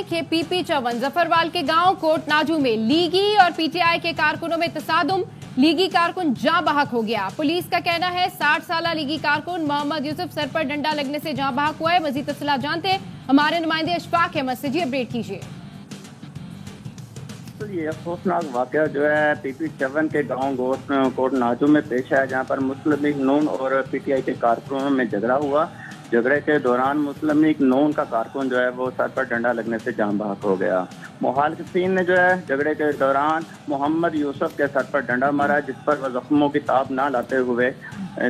देखिए पीपी चौवन जफरवाल के गांव कोट नाजू में लीगी और पीटीआई के कारकुनों में तसादुम। लीगी कारकुन जाँ बहक हो गया। पुलिस का कहना है 60 साल लीगी कारकुन मोहम्मद यूसुफ सर पर डंडा लगने से जाँ बहक हुआ है। मजीद तफसीलात जानते हैं हमारे नुमाइंदे अशफाक अहमद से। जी अपडेट कीजिए। तो ये अफसोसनाक वाक़या जो है पीपी चौवन के गांव कोट नाजू में पेश है, जहां पर मुस्लिम लीग नून और पीटीआई के कारकुनों में झगड़ा हुआ। झगड़े के दौरान मुस्लिम लीग नून का कारकुन जो है वो सर पर डंडा लगने से जान बहक हो गया। मुखालिफिन ने जो है झगड़े के दौरान मोहम्मद यूसुफ के सर पर डंडा मारा, जिस पर वह जख्मों की ताब ना लाते हुए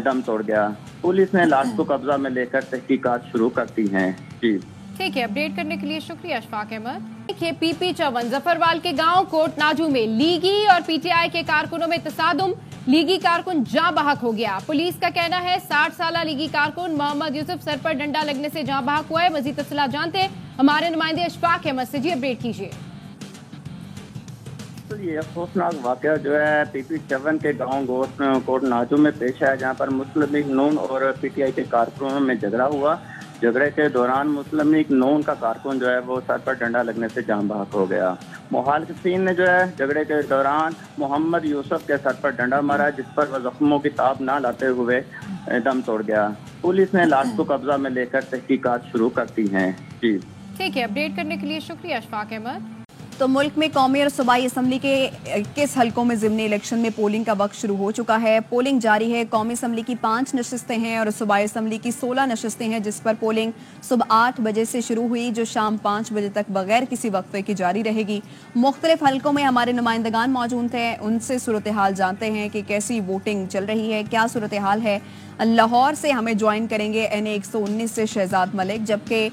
दम तोड़ गया। पुलिस ने लाश को कब्जा में लेकर तहकीकात शुरू कर दी हैं। जी ठीक है, अपडेट करने के लिए शुक्रिया अशफाक अहमद। देखिए पीपी चौवन जफरवाल के गांव कोट नाजू में लीगी और पीटीआई के कारकुनों में तसादुम। लीगी कारकुन जाँ बहक हो गया। पुलिस का कहना है 60 साल लीगी कारकुन मोहम्मद यूसुफ सर पर डंडा लगने से जाँ बहक हुआ है। मजीद तफसीलात जानते हैं हमारे नुमाइंदे अशफाक अहमद से। जी अपडेट कीजिए। तो ये अफसोसनाक वाक़या जो है पीपी चौवन के गांव कोट नाजू में पेश है, जहां पर मुस्लिम लीग नून और पीटीआई के कारकुनों में झगड़ा हुआ। झगड़े के दौरान मुस्लिम लीग नून का कारकुन जो है वो सर पर डंडा लगने से जान बहक हो गया। मुखालिफिन ने जो है झगड़े के दौरान मोहम्मद यूसुफ के सर पर डंडा मारा, जिस पर वह जख्मों की ताब ना लाते हुए दम तोड़ गया। पुलिस ने लाश को कब्जा में लेकर तहकीकात शुरू कर दी हैं। जी ठीक है, अपडेट करने के लिए शुक्रिया अशफाक अहमद। तो मुल्क में कौमी और सूबाई असम्बली के 21 हलकों में ज़िमनी इलेक्शन में पोलिंग का वक्त शुरू हो चुका है। पोलिंग जारी है। कौमी असम्बली की 5 नशस्तें हैं और सूबाई असम्बली की 16 नशस्तें हैं, जिस पर पोलिंग सुबह 8 बजे से शुरू हुई, जो शाम 5 बजे तक बगैर किसी वक्फे की जारी रहेगी। मुख्तलिफ हलकों में हमारे नुमाइंदगान मौजूद हैं, उनसे सूरत हाल जानते हैं कि कैसी वोटिंग चल रही है, क्या सूरत हाल है। लाहौर से हमें ज्वाइन करेंगे NA 119 से शहजाद मलिक, जबकि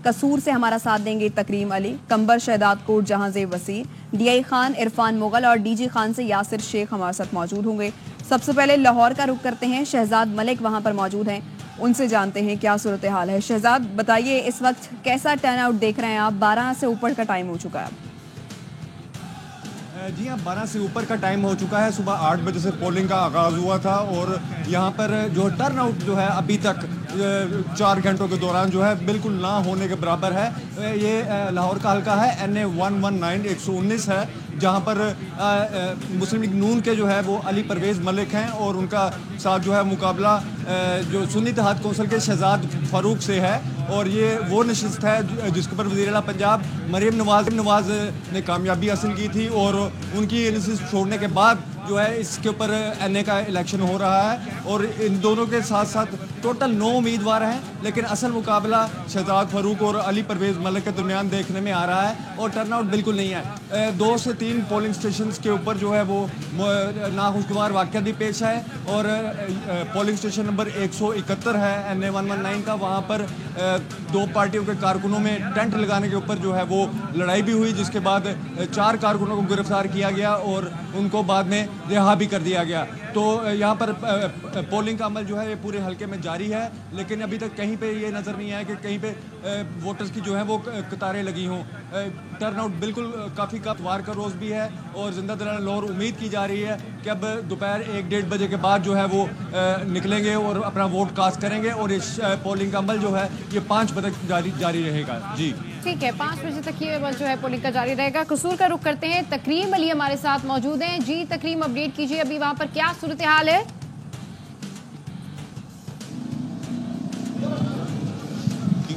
कसूर से हमारा साथ देंगे तकरीम अली, कंबर शहदाद कोट जहांजे वसी, DI खान इरफान मुगल और DG खान से यासिर शेख हमारे साथ मौजूद होंगे। सबसे पहले लाहौर का रुख करते हैं। शहजाद मलिक वहां पर मौजूद हैं, उनसे जानते हैं क्या सूरत हाल है। शहजाद बताइए, इस वक्त कैसा टर्न आउट देख रहे हैं आप? 12 से ऊपर का टाइम हो चुका है। जी हाँ, 12 से ऊपर का टाइम हो चुका है। सुबह 8 बजे से पोलिंग का आगाज़ हुआ था और यहाँ पर जो टर्न आउट जो है अभी तक 4 घंटों के दौरान जो है बिल्कुल ना होने के बराबर है। ये लाहौर का हल्का है, NA 119 119 है, जहाँ पर मुस्लिम लीग नून के जो है वो अली परवेज़ मलिक हैं और उनका साथ जो है मुकाबला जो सुन्नी इत्तेहाद कौंसिल के शहजाद फारूक से है। और ये वो नशिस्त है जिसके ऊपर वज़ीर आला पंजाब मरीम नवाज ने कामयाबी हासिल की थी और उनकी नशिस्त छोड़ने के बाद जो है इसके ऊपर NA का इलेक्शन हो रहा है। और इन दोनों के साथ साथ टोटल 9 उम्मीदवार हैं, लेकिन असल मुकाबला शहजाद फारूक और अली परवेज़ मलिक के दरमियान देखने में आ रहा है और टर्नआउट बिल्कुल नहीं है। 2 से 3 पोलिंग स्टेशन के ऊपर जो है वो नाखुशगवार वाक़या भी पेश है और पोलिंग स्टेशन नंबर 171 है NA 119 का, वहाँ पर 2 पार्टियों के कारकुनों में टेंट लगाने के ऊपर जो है वो लड़ाई भी हुई, जिसके बाद 4 कारकुनों को गिरफ्तार किया गया और उनको बाद में रिहा भी कर दिया गया। तो यहाँ पर पोलिंग का अमल जो है ये पूरे हल्के में जारी है, लेकिन अभी तक कहीं पे ये नज़र नहीं आया कि कहीं पे वोटर्स की जो है वो कतारें लगी हों। टर्नआउट बिल्कुल काफ़ी वार का रोज़ भी है और जिंदा दिलाना लाहौर उम्मीद की जा रही है कि अब दोपहर 1-1:30 बजे के बाद जो है वो निकलेंगे और अपना वोट कास्ट करेंगे और इस पोलिंग का अमल जो है ये 5 बजे तक जारी रहेगा। जी ठीक है, 5 बजे तक ये अमल जो है पोलिंग का जारी रहेगा। कसूर का रुख करते हैं। तकरीम अली हमारे साथ मौजूद हैं। जी तकरीम, अपडेट कीजिए, अभी वहां पर क्या सूरत हाल है?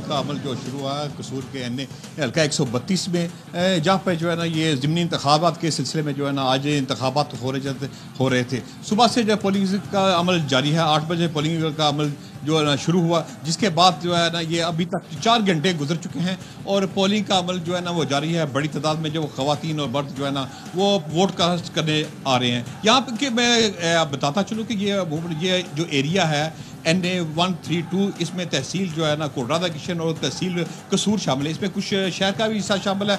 का अमल जो शुरू हुआ कसूर के NA हल्का 132 में, जहाँ पर जो है ना ये ज़िमनी इंतखाबात के सिलसिले में जो है ना आज इंतखाबात हो रहे थे। सुबह से जो पोलिंग का अमल जारी है। 8 बजे पोलिंग का अमल जो है ना शुरू हुआ, जिसके बाद जो है ना ये अभी तक 4 घंटे गुजर चुके हैं और पोलिंग का अमल जो है ना वो जारी है। बड़ी तादाद में जो ख़वातीन और मर्द जो है ना वो वोट कास्ट करने आ रहे हैं। यहाँ पर कि मैं बताता चलूँ कि ये जो एरिया है NA 132, इसमें तहसील जो है ना कोटरादा किशन और तहसील कसूर शामिल है। इसमें कुछ शहर का भी हिस्सा शामिल है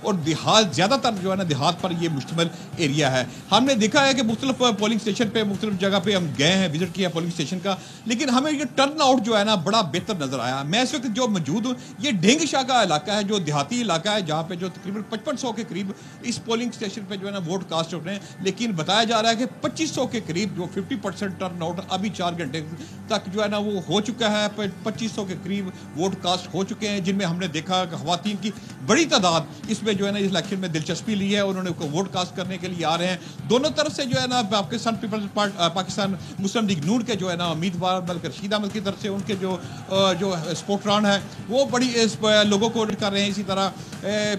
और देहात ज़्यादातर जो है ना देहात पर ये मुश्तमिल एरिया है। हमने देखा है कि मुख्तलिफ पोलिंग स्टेशन पे मुख्तलिफ जगह पे हम गए हैं, विजिट किया पोलिंग स्टेशन का, लेकिन हमें ये टर्न आउट जो है ना बड़ा बेहतर नज़र आया। मैं इस वक्त जो मौजूद हूँ ये ढेंग शाह का इलाका है, जो देहाती इलाका है, जहाँ पे जो तकरीबन 5500 के करीब इस पोलिंग स्टेशन पे जो है ना वोट कास्ट हो रहे हैं, लेकिन बताया जा रहा है कि 2500 के करीब जो 50% टर्न आउट अभी 4 घंटे तक जो है ना वो हो चुका है। 2500 के करीब वोट कास्ट हो चुके हैं, जिनमें हमने देखा कि ख़वातीन की बड़ी तादाद इसमें जो है ना इस इलेक्शन में दिलचस्पी ली है। उन्होंने वोट कास्ट करने के लिए आ रहे हैं। दोनों तरफ से जो है ना पाकिस्तान मुस्लिम लीग नून के जो है ना उम्मीदवार बल्कि रशीद अहमद की तरफ से उनके जो स्पोर्टरान है वो बड़ी लोगों को कर रहे हैं। इसी तरह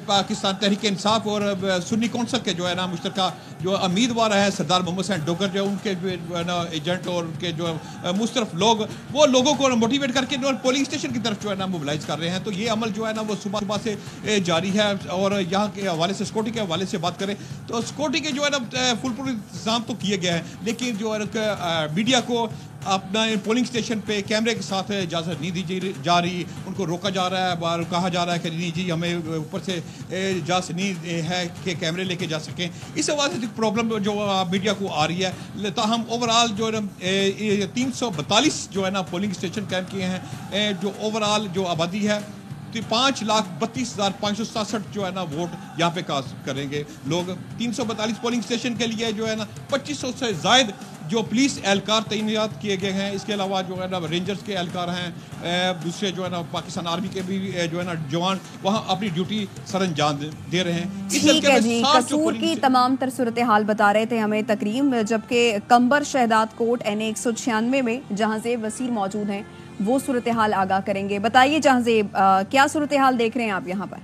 पाकिस्तान तहरीक इंसाफ और सुन्नी कौंसल के जो है ना मुश्तरका जो उम्मीदवार है सरदार मोहम्मद हुसैन डोगर, जो उनके एजेंट और उनके जो मुस्तरफ लोग वो लोगों को मोटिवेट करके पोलिंग स्टेशन की तरफ जो है ना मोबिलाइज कर रहे हैं। तो ये अमल जो है ना वो सुबह से जारी है। और यहाँ के हवाले से सिक्योरिटी के हवाले से बात करें तो सिक्योरिटी के जो है ना फुल इंतजाम तो किए गए हैं, लेकिन जो है मीडिया को अपना पोलिंग स्टेशन पे कैमरे के साथ इजाज़त नहीं दी जा रही, उनको रोका जा रहा है। बार कहा जा रहा है कि नहीं जी हमें ऊपर से इजाज़त नहीं है कि कैमरे लेके जा सकें। इस हवाले से प्रॉब्लम जो मीडिया को आ रही है। तो हम ओवरऑल जो है 342 जो है ना पोलिंग स्टेशन कैम किए हैं। जो ओवरऑल जो आबादी है 5,32,567 जो है ना वोट यहाँ पे कास्ट करेंगे लोग। 342 पोलिंग स्टेशन के लिए जो है ना 2500 से ज़ायद जो पुलिस एहलकार तैनात किए गए हैं। इसके अलावा जो है ना रेंजर्स के एहलकार हैं, दूसरे जो है ना पाकिस्तान आर्मी के भी जो है ना जवान वहाँ अपनी ड्यूटी सर अंजाम दे रहे हैं। ठीक है जी, कसूर की तमाम तर सूरत हाल बता रहे थे हमें तकरीम, जबकि कंबर शहदाद कोट NA 196 में जहांजेब वसीर मौजूद हैं वो सूरत हाल आगाह करेंगे। बताइए जहांजेब, क्या सूरत हाल देख रहे हैं आप यहाँ पर?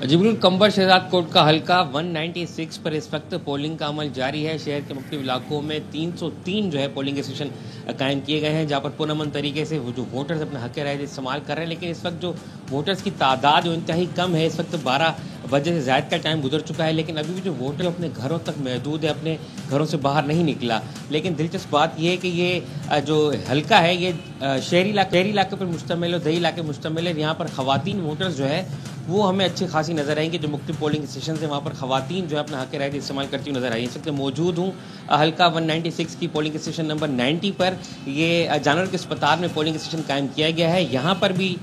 जी बिल्कुल, कंबर शहजाद कोट का हल्का 196 पर इस वक्त पोलिंग का अमल जारी है। शहर के मुख्तलिफ इलाकों में 303 जो है पोलिंग स्टेशन कायम किए गए हैं, जहाँ पर पुरअमन तरीके से वो जो वोटर्स अपने हक राय इस्तेमाल कर रहे हैं। लेकिन इस वक्त जो वोटर्स की तादाद जो इंतहाई कम है, इस वक्त 12 बजे से ज़्यादा का टाइम गुजर चुका है, लेकिन अभी भी जो वोटर अपने घरों तक महदूद है, अपने घरों से बाहर नहीं निकला। लेकिन दिलचस्प बात यह है कि ये जो हल्का है ये शहरी इलाके पर मुश्तमिल है, दही इलाके मुश्तमिल है। यहाँ पर ख़वातीन वोटर्स जो है वो हमें अच्छी खासी नज़र आएंगे। जो मुख्तलिफ पोलिंग स्टेशन है वहाँ पर ख़वातीन जो है अपना हक़ राय इस्तेमाल करती हुई नज़र आई। इस वक्त मौजूद हूँ हल्का 196 की पोलिंग स्टेशन नंबर 90 पर। ये जानवर के अस्पताल में पोलिंग स्टेशन कायम किया गया है। यहाँ पर भी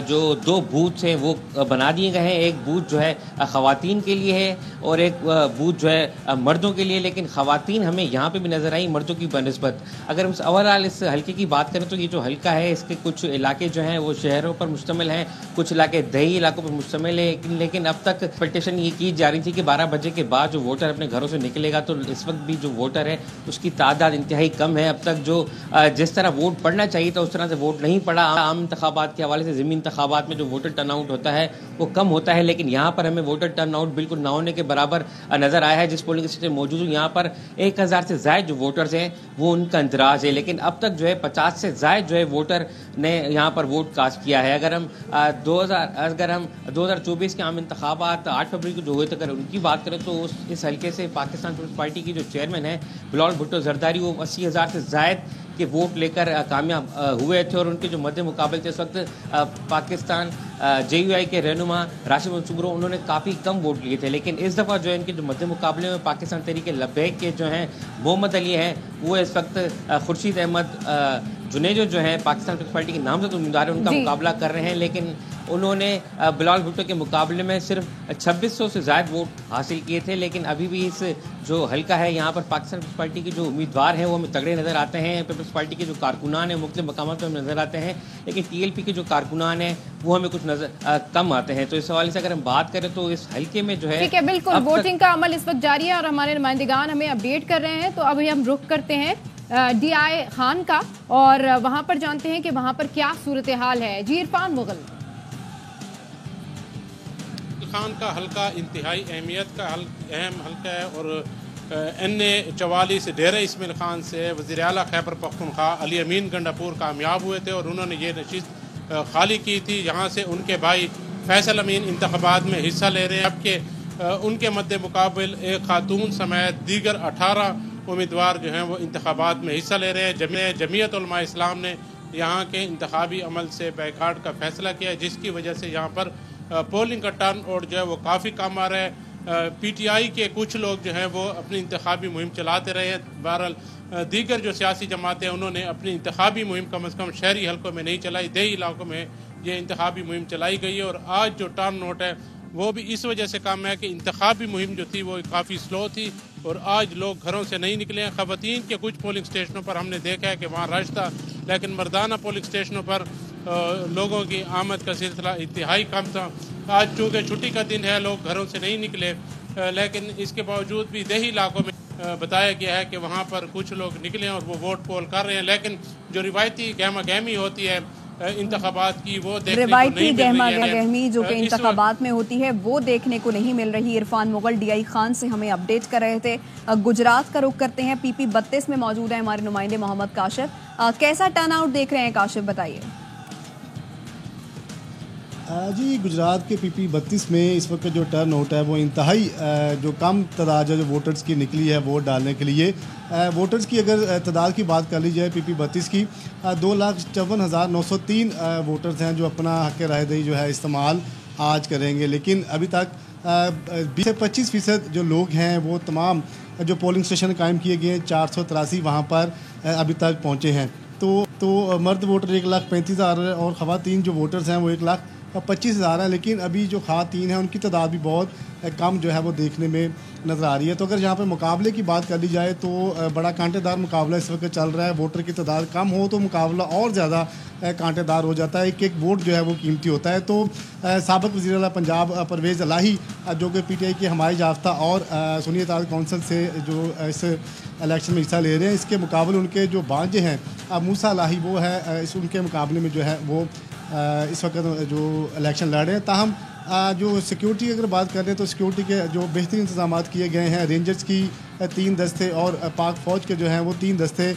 जो 2 बूथ हैं वो बना दिए गए हैं। एक बूथ जो है ख़वातीन के लिए है और एक बूथ जो है मर्दों के लिए, लेकिन ख़वातीन हमें यहाँ पे भी नज़र आई मर्दों की बनस्बत। अगर हम ओवरऑल इस हल्के की बात करें तो ये जो हल्का है इसके कुछ इलाके जो हैं वो शहरों पर मुश्तमिल हैं, कुछ इलाके दही इलाकों पर मुश्तमिल है। लेकिन अब तक एक्सपेक्टेशन ये की जा रही थी कि 12 बजे के बाद जो वोटर अपने घरों से निकलेगा, तो इस वक्त भी जो वोटर है उसकी तादाद इंतहाई कम है। अब तक जो जिस तरह वोट पड़ना चाहिए था उस तरह से वोट नहीं पड़ा। आम इंतखाबात के हवाले से ज़मीनी इंतखाबात में जो वोटर टर्नआउट होता है वो कम होता है, लेकिन यहाँ पर हमें वोटर टर्नआउट बिल्कुल ना होने के बराबर नजर आया है। जिस पोलिंग स्टेशन मौजूद हूँ यहाँ पर 1000 से ज़ायद जो वोटर्स हैं वो उनका इंतराज है, लेकिन अब तक जो है 50 से ज़ायद जो है वोटर ने यहाँ पर वोट कास्ट किया है। अगर हम 2024 के आम इंतखाबात 8 फरवरी को जो हुए थे अगर उनकी बात करें तो इस हल्के से पाकिस्तान पीपल्स पार्टी की जो चेयरमैन है बिलावल भुट्टो जरदारी वो 80,000 से ज़ायद के वोट लेकर कामयाब हुए थे। और उनके जो मध्य मुकाबले थे इस वक्त पाकिस्तान JUI के रहनुमा राशिद मंसूरो उन्होंने काफ़ी कम वोट लिए थे। लेकिन इस दफ़ा जो है इनके जो मध्य मुकाबले में पाकिस्तान तहरीक लब्बैक के जो हैं मोहम्मद अली हैं वो इस वक्त खुर्शीद अहमद जुनेजो जो है पाकिस्तान पीपल्स पार्टी के नामजद उम्मीदवार उनका मुकाबला कर रहे हैं। लेकिन उन्होंने बिलावल भुट्टो के मुकाबले में सिर्फ 2600 से ज़्यादा वोट हासिल किए थे। लेकिन अभी भी इस जो हल्का है यहाँ पर पाकिस्तान पीपल्स पार्टी के जो उम्मीदवार हैं वो हमें तगड़े नज़र आते हैं। पीपल्स पार्टी के जो कारकुनान हैं मुख्तलिफ मकामात पर हमें नज़र आते हैं, लेकिन TLP के जो कारकुनान हैं वो हमें कुछ नज़र कम आते हैं। तो इस हवाले से अगर हम बात करें तो इस हल्के में जो है ठीक है, बिल्कुल वोटिंग का अमल इस वक्त जारी है और हमारे नुमाइंदगान हमें अपडेट कर रहे हैं। तो अभी हम रुख करते हैं DI खान का और वहां पर जानते हैं कि वहां पर क्या सूरत हाल है। जी इरफान मुगल। खान का हल्का इंतहाई अहमियत का अहम हल्का है और NA 44 डेरा इस्माइल खान से वज़ीर आला खैबर पख्तूनख्वा अली अमीन गंडापुर कामयाब हुए थे और उन्होंने ये नशिस्त खाली की थी। यहाँ से उनके भाई फैसल अमीन इंतखाबात में हिस्सा ले रहे हैं। जबकि उनके मद्दे मुकाबिल एक खातून समेत दीगर 18 उम्मीदवार जो हैं वो इंतखाबात में हिस्सा ले रहे हैं। जमीयत उलमा इस्लाम ने यहाँ के इंतखाबी अमल से बैकाट का फैसला किया है, जिसकी वजह से यहाँ पर पोलिंग का टर्न आउट जो है वो काफ़ी कम आ रहा है। PTI के कुछ लोग जो हैं वो अपनी इंतखाबी मुहिम चलाते रहे हैं। बहरहाल दीगर जो सियासी जमातें उन्होंने अपनी इंतखाबी मुहिम कम अज़ कम शहरी हलकों में नहीं चलाई, देही इलाकों में ये इंतखाबी मुहिम चलाई गई है। और आज जो टर्न आउट है वो भी इस वजह से कम है कि इंतखाबी मुहिम जो थी वो काफ़ी स्लो थी और आज लोग घरों से नहीं निकले हैं। ख़वातीन के कुछ पोलिंग स्टेशनों पर हमने देखा है कि वहाँ रश था, लेकिन मर्दाना पोलिंग स्टेशनों पर लोगों की आमद का सिलसिला इंतहाई कम था। आज चूँकि छुट्टी का दिन है, लोग घरों से नहीं निकले, लेकिन इसके बावजूद भी देही इलाकों में बताया गया है कि वहाँ पर कुछ लोग निकले और वो वोट पोल कर रहे हैं। लेकिन जो रिवायती गहमा गहमी होती है इंतखाबात की, वो देखने को नहीं मिल रही है। जो कि इंतखाबात में होती है वो देखने को नहीं मिल रही। इरफान मुगल DI खान से हमें अपडेट कर रहे थे। गुजरात का रुख करते हैं। PP 32 में मौजूद है हमारे नुमाइंदे मोहम्मद काशिफ। कैसा टर्न आउट देख रहे हैं काशिफ, बताइए। जी, गुजरात के PP 32 में इस वक्त जो टर्न आउट है वो इंतहाई जो कम तादाद जो वोटर्स की निकली है वोट डालने के लिए। वोटर्स की अगर तादाद की बात कर ली जाए PP 32 की, 2,54,903 वोटर्स हैं जो अपना हक़ रायदही जो है इस्तेमाल आज करेंगे। लेकिन अभी तक 20 से 25% जो लोग हैं वो तमाम जो पोलिंग स्टेशन कायम किए गए 483 वहाँ पर अभी तक पहुँचे हैं। तो मर्द वोटर 1,35,000 और ख़वातीन जो वोटर्स हैं वो 1,25,000 है। लेकिन अभी जो ख़वातीन हैं उनकी तादाद भी बहुत कम जो है वो देखने में नज़र आ रही है। तो अगर यहाँ पे मुकाबले की बात कर ली जाए तो बड़ा कांटेदार मुकाबला इस वक्त चल रहा है। वोटर की तादाद कम हो तो मुकाबला और ज़्यादा कांटेदार हो जाता है। एक वोट जो है वो कीमती होता है। तो साबिक़ वज़ीर आला पंजाब परवेज़ इलाही जो कि PTI के हमायत याफ्ता और सुन्नी इत्तेहाद कौंसिल से जो इस इलेक्शन में हिस्सा ले रहे हैं, इसके मुकाबले उनके जो भांजे हैं मूसा इलाही वो है उनके मुकाबले में जो है वो इस वक्त जो इलेक्शन लड़ रहे हैं। ताहम जो सिक्योरिटी अगर बात कर रहे हैं तो सिक्योरिटी के जो बेहतरीन इंतजाम किए गए हैं। रेंजर्स की 3 दस्ते और पाक फ़ौज के जो हैं वो 3 दस्ते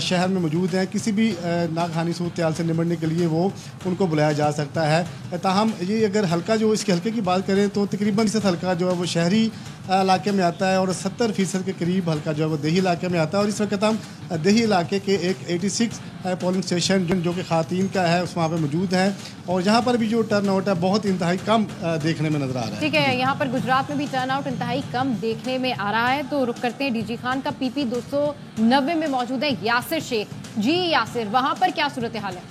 शहर में मौजूद हैं। किसी भी नागहानी सूरत से निपटने के लिए वो उनको बुलाया जा सकता है। ताहम ये अगर हल्का जो इसके हल्के की बात करें तो तकरीबन 20 हल्का जो है वो शहरी इलाके में आता है और 70% के करीब हल्का जो है वो देही इलाके में आता है। और इस वक्त हम देही इलाके के एक 86 पोलिंग स्टेशन जो कि ख़वातीन का है उस वहाँ पर मौजूद हैं और यहाँ पर भी जो टर्न आउट है बहुत इंतहाई कम देखने में नज़र आ रहा है। ठीक है, यहाँ पर गुजरात में भी टर्न आउट इंतहाई कम देखने में आ रहा है। तो रुक करते हैं DG खान का। PP 290 में मौजूद है यासिर शेख। जी यासिर, वहाँ पर क्या सूरत हाल है?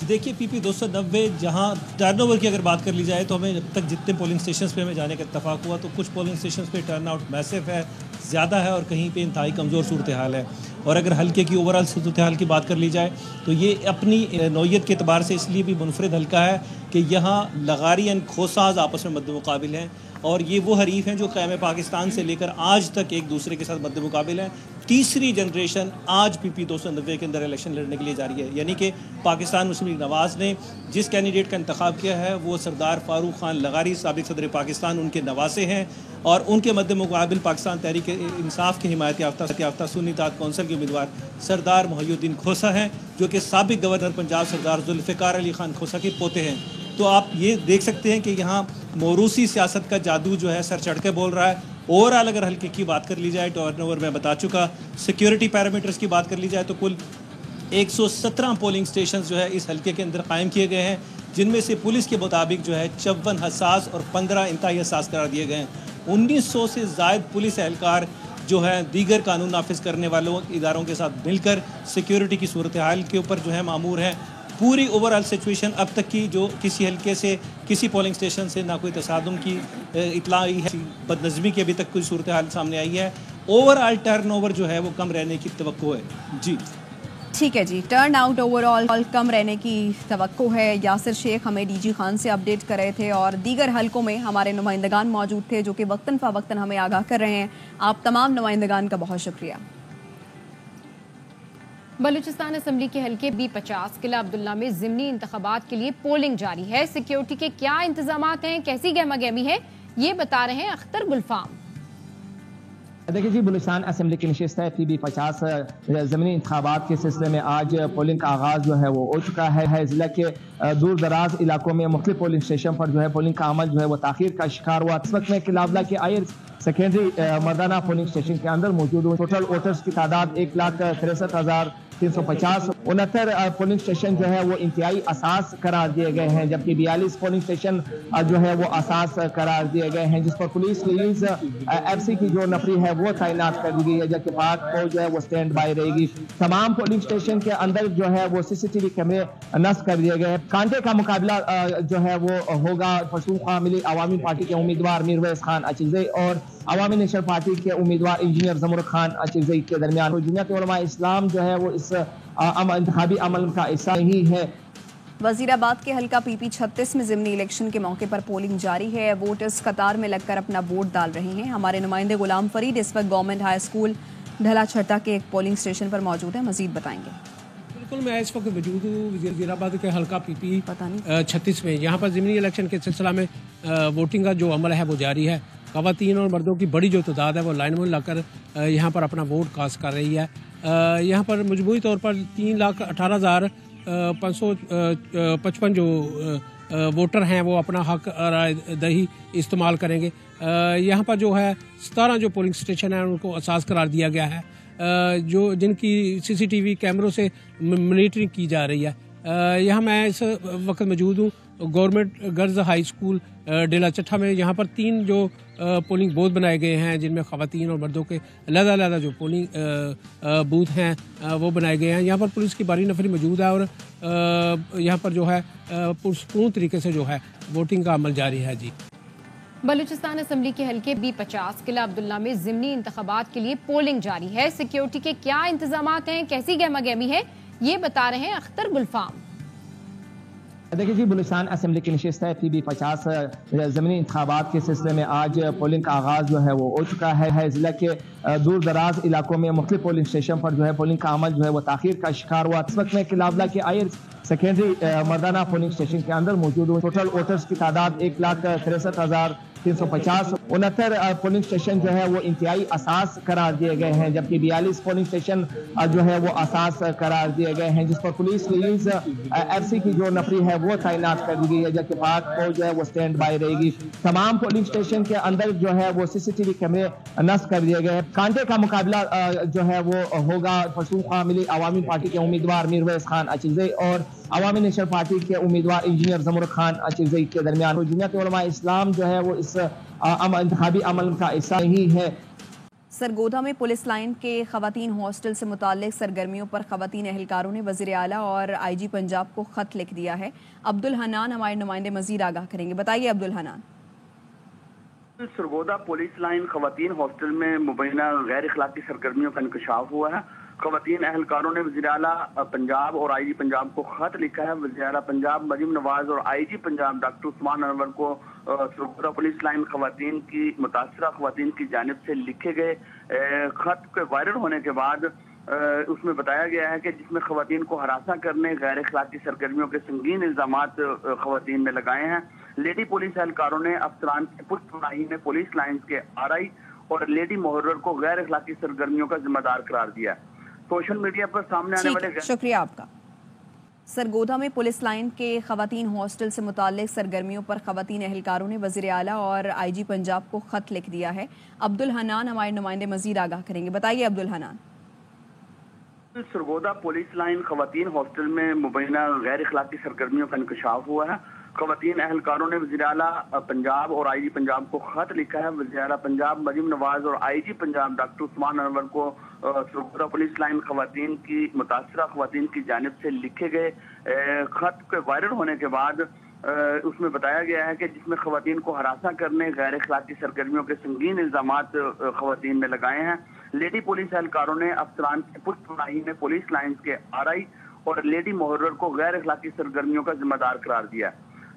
देखिए, PP 290 जहां टर्नओवर की अगर बात कर ली जाए तो हमें अब तक जितने पोलिंग स्टेशंस पे हमें जाने का इत्तफाक हुआ तो कुछ पोलिंग स्टेशंस पे टर्न आउट मैसिव है, ज़्यादा है और कहीं पे इंतहाई कमज़ोर सूरत हाल है। और अगर हल्के की ओवरऑल सूरत हाल की बात कर ली जाए तो ये अपनी नौयत के अतबार से इसलिए भी मुनफरिद हल्का है कि यहाँ लगारी एंड खोसाज आपस में मद्द मुकाबिल हैं और ये वो हरीफ हैं जो क़याम पाकिस्तान से लेकर आज तक एक दूसरे के साथ मद्द मुकाबिल हैं। तीसरी जनरेशन आज PP 290 के अंदर इलेक्शन लड़ने के लिए जा रही है। यानी कि पाकिस्तान मुस्लिम लीग नवाज़ ने जिस कैंडिडेट का इंतखाब किया है वो सरदार फारूक खान लगारी, साबिक़ सदर पाकिस्तान, उनके नवासे हैं और उनके मद्दे मुकाबिल पाकिस्तान तहरीक इंसाफ की हिमायत याफ्ता सुन्नी इत्तेहाद कौंसिल के उम्मीदवार सरदार मोहिउद्दीन खोसा हैं जो कि साबिक़ गवर्नर पंजाब सरदार जुल्फ़िकार अली खान खोसा के पोते हैं। तो आप ये देख सकते हैं कि यहाँ मौरूसी सियासत का जादू जो है सर चढ़ के बोल रहा है। ओवरऑल अगर हल्के की बात कर ली जाए टर्नओवर मैं बता चुका, सिक्योरिटी पैरामीटर्स की बात कर ली जाए तो कुल 117 पोलिंग स्टेशन जो है इस हल्के के अंदर कायम किए गए हैं, जिनमें से पुलिस के मुताबिक जो है 54 हसास और 15 इंतहाई हसास करार दिए गए हैं। 1900 से ज़ायद पुलिस एहलकार जो है दीगर कानून नाफिज करने वालों इदारों के साथ मिलकर सिक्योरिटी की सूरत हाल के ऊपर जो है मामूर हैं। पूरी ओवरऑल सिचुएशन अब तक की जो किसी हल्के से किसी पोलिंग स्टेशन से ना कोई तसादुम की इतला आई है, बदनज़मी की अभी तक कोई सूरत हाल सामने आई है। ओवरऑल टर्नओवर जो है वो कम रहने की तवक्को है। जी ठीक है जी, टर्न आउट ओवरऑल कम रहने की तवक्को है। यासिर शेख हमें DG खान से अपडेट कर रहे थे और दीगर हलकों में हमारे नुमाइंदगान मौजूद थे जो कि वक्तन फ़वक्तन हमें आगाह कर रहे हैं। आप तमाम नुमाइंदगान का बहुत शुक्रिया। बलूचिस्तान असम्बली के हल्के B50 किला अब्दुल्ला में ज़िमनी इंतखाबात के लिए पोलिंग जारी है। सिक्योरिटी के क्या इंतजामात हैं, कैसी गहमा गहमी है, ये बता रहे हैं अख्तर गुलफाम। देखिए जी, बलूचिस्तान असम्बली की नशिस्त है PB50 ज़मीनी इंतखाबात के सिलसिले में आज पोलिंग का आगाज़ जो है वो हो चुका है। ज़िला के दूर दराज इलाकों में मुख्तलिफ पोलिंग स्टेशन पर जो है पोलिंग का अमल जो है वो ताख़ीर का शिकार हुआ। इस वक्त में किला अब्दुल्ला के आयर सेकेंडरी मर्दाना पोलिंग स्टेशन के अंदर मौजूद हूँ। टोटल वोटर्स की तादाद 1,63,000 350 69 पोलिंग स्टेशन जो है वो इंतहाई असास करार दिए गए हैं, जबकि 42 पोलिंग स्टेशन जो है वो असास करार दिए गए हैं, जिस पर पुलिस रिलीज FC की जो नफरी है वो तैनात कर दी गई है, जबकि पाक फौज जो है वो स्टैंड बाय रहेगी। तमाम पोलिंग स्टेशन के अंदर जो है वो CCTV कैमरे नस्ब कर दिए गए हैं। कांटे का मुकाबला जो है वो होगा पशूखा मिली अवामी पार्टी के उम्मीदवार मीरवैस खान अचीज़ई और अवामी नेशनल पार्टी के उम्मीदवार इंजीनियर जमूर खान अचीज़ई के दरमियान। जमीयत उलमा इस्लाम जो है वो इस इंतखाबी अमल का हिस्सा ही है। वजीराबाद के हल्का PP 36 में ज़िमनी इलेक्शन के मौके पर पोलिंग जारी है। वोटर्स कतार में लगकर अपना वोट डाल रहे हैं। हमारे नुमाइंदे गुलाम फरीद इस वक्त गवर्नमेंट हाई स्कूल ढला छट्टा के एक पोलिंग स्टेशन पर मौजूद है, मजीद बताएंगे। बिल्कुल, मैं इस वक्त मौजूद हूँ वजीराबाद के हल्का PP 36 में। यहाँ पर ज़िमनी इलेक्शन के सिलसिला में वोटिंग का जो अमल है वो जारी है। ख़वातीन और मर्दों की बड़ी जो तादाद है वो लाइन में लगकर यहाँ पर अपना वोट कास्ट कर रही है। यहाँ पर मजमूई तौर पर 3,18,555 जो वोटर हैं वो अपना हक राय दही इस्तेमाल करेंगे। यहाँ पर जो है 17 जो पोलिंग स्टेशन हैं उनको असास करार दिया गया है, जो जिनकी CCTV कैमरों से मॉनिटरिंग की जा रही है। यहाँ मैं इस वक्त मौजूद हूँ गवर्नमेंट गर्ल्स हाई स्कूल डेला चट्ठा में। यहाँ पर 3 जो पोलिंग बूथ बनाए गए हैं, जिनमें ख़वातीन और मर्दों के अलग-अलग जो पोलिंग बूथ हैं वो बनाए गए हैं। यहाँ पर पुलिस की भारी नफरी मौजूद है और यहाँ पर जो है पुरसकून तरीके से जो है वोटिंग का अमल जारी है। जी, बलूचिस्तान असम्बली के हल्के B50 किला अब्दुल्ला में ज़िमनी इंतखाबात के लिए पोलिंग जारी है। सिक्योरिटी के क्या इंतजाम हैं, कैसी गहमा गहमी है, ये बता रहे हैं अख्तर गुलफाम। देखिए जी, बलूचिस्तान असम्बली की नशिस्त है PB50 ज़मीनी इंतखाबात के सिलसिले में आज पोलिंग का आगाज़ जो है वो हो चुका है। ज़िला के दूर दराज इलाकों में मुख्तलिफ पोलिंग स्टेशन पर जो है पोलिंग का अमल जो है वो ताख़ीर का शिकार हुआ। इस वक्त मैं किलावला के आयर सेकेंडरी मर्दाना पोलिंग स्टेशन के अंदर मौजूद हूँ। टोटल वोटर्स की तादाद 1,63,350। 69 पोलिंग स्टेशन जो है वो इंतहाई असास करार दिए गए हैं, जबकि 42 पोलिंग स्टेशन जो है वो असास करार दिए गए हैं, जिस पर पुलिस रिलीज FC की जो नफरी है वो तैनात कर दी गई है, जबकि पाक फौज जो है वो स्टैंड बाय रहेगी। तमाम पोलिंग स्टेशन के अंदर जो है वो CCTV कैमरे नस्ब कर दिए गए हैं। कांटे का मुकाबला जो है वो होगा पशूखा मिली अवामी पार्टी के उम्मीदवार मीरवैस खान अचीज़ई और अवामी नेशनल पार्टी के उम्मीदवार इंजीनियर जमूर खान अचीज़ई के दरमियान। जमीयत उलमा इस्लाम जो है वो इस इंतखाबी अमल का हिस्सा ही है। सरगोधा में पुलिस लाइन के खवातीन हॉस्टल से मुताल्लिक सरगर्मियों पर खवातीन एहलकारों ने वज़ीर आला और IG पंजाब को खत लिख दिया है। अब्दुल हनान हमारे नुमाइंदे मजीद आगाह करेंगे, बताइए अब्दुल हनान। सरगोधा पुलिस लाइन खवातीन हॉस्टल में मुबैना गैर इखलाकी सरगर्मियों का इंकशाफ हुआ है। खवातीन एहलकारों ने वज़ीर आला पंजाब और IG पंजाब को खत लिखा है। वज़ीर आला पंजाब मरीम नवाज और IG पंजाब डॉक्टर उस्मान अनवर को सरगोधा पुलिस लाइन खवातीन की मुतासरा खवातीन की जानिब से लिखे गए खत के वायरल होने के बाद उसमें बताया गया है कि जिसमें खवातीन को हरासा करने गैर इखलाकी सरगर्मियों के संगीन इल्जामात खवातीन ने लगाए हैं। लेडी पुलिस एहलकारों ने अफसरान की पुष्टवाही में पुलिस लाइन के RI और लेडी मुहर्रर को गैर इखलाकी सरगर्मियों का जिम्मेदार करार दिया। सोशल मीडिया पर सामने आने वाले शुक्रिया आपका। सरगोधा में पुलिस लाइन के खवातीन हॉस्टल से मुताल्लिक सरगर्मियों पर खवातीन एहलकारों ने वज़ीर आला और IG पंजाब को खत लिख दिया है। अब्दुल हनान हमारे नुमाइंदे मजीद आगाह करेंगे, बताइए अब्दुल हनान। सरगोधा पुलिस लाइन खवातीन हॉस्टल में मुबैना गैर इखलाकी सरगर्मियों का इंकशाफ हुआ है। खवातीन एहलकारों ने वज़ीर आला पंजाब और IG पंजाब को खत लिखा है। वज़ीर आला पंजाब मरीम नवाज और IG पंजाब डॉक्टर उस्मान अनवर को सरगोधा पुलिस लाइन खवातीन की मुतासरा खवातीन की जानिब से लिखे गए खत के वायरल होने के बाद उसमें बताया गया है कि जिसमें खवातीन को हरासा करने गैर इखलाकी सरगर्मियों के संगीन इल्जामात खवातीन ने लगाए हैं। लेडी पुलिस एहलकारों ने अफसरान की पुष्टवाही में पुलिस लाइन के RI और लेडी मुहर्रर को गैर इखलाकी सरगर्मियों का जिम्मेदार करार दिया।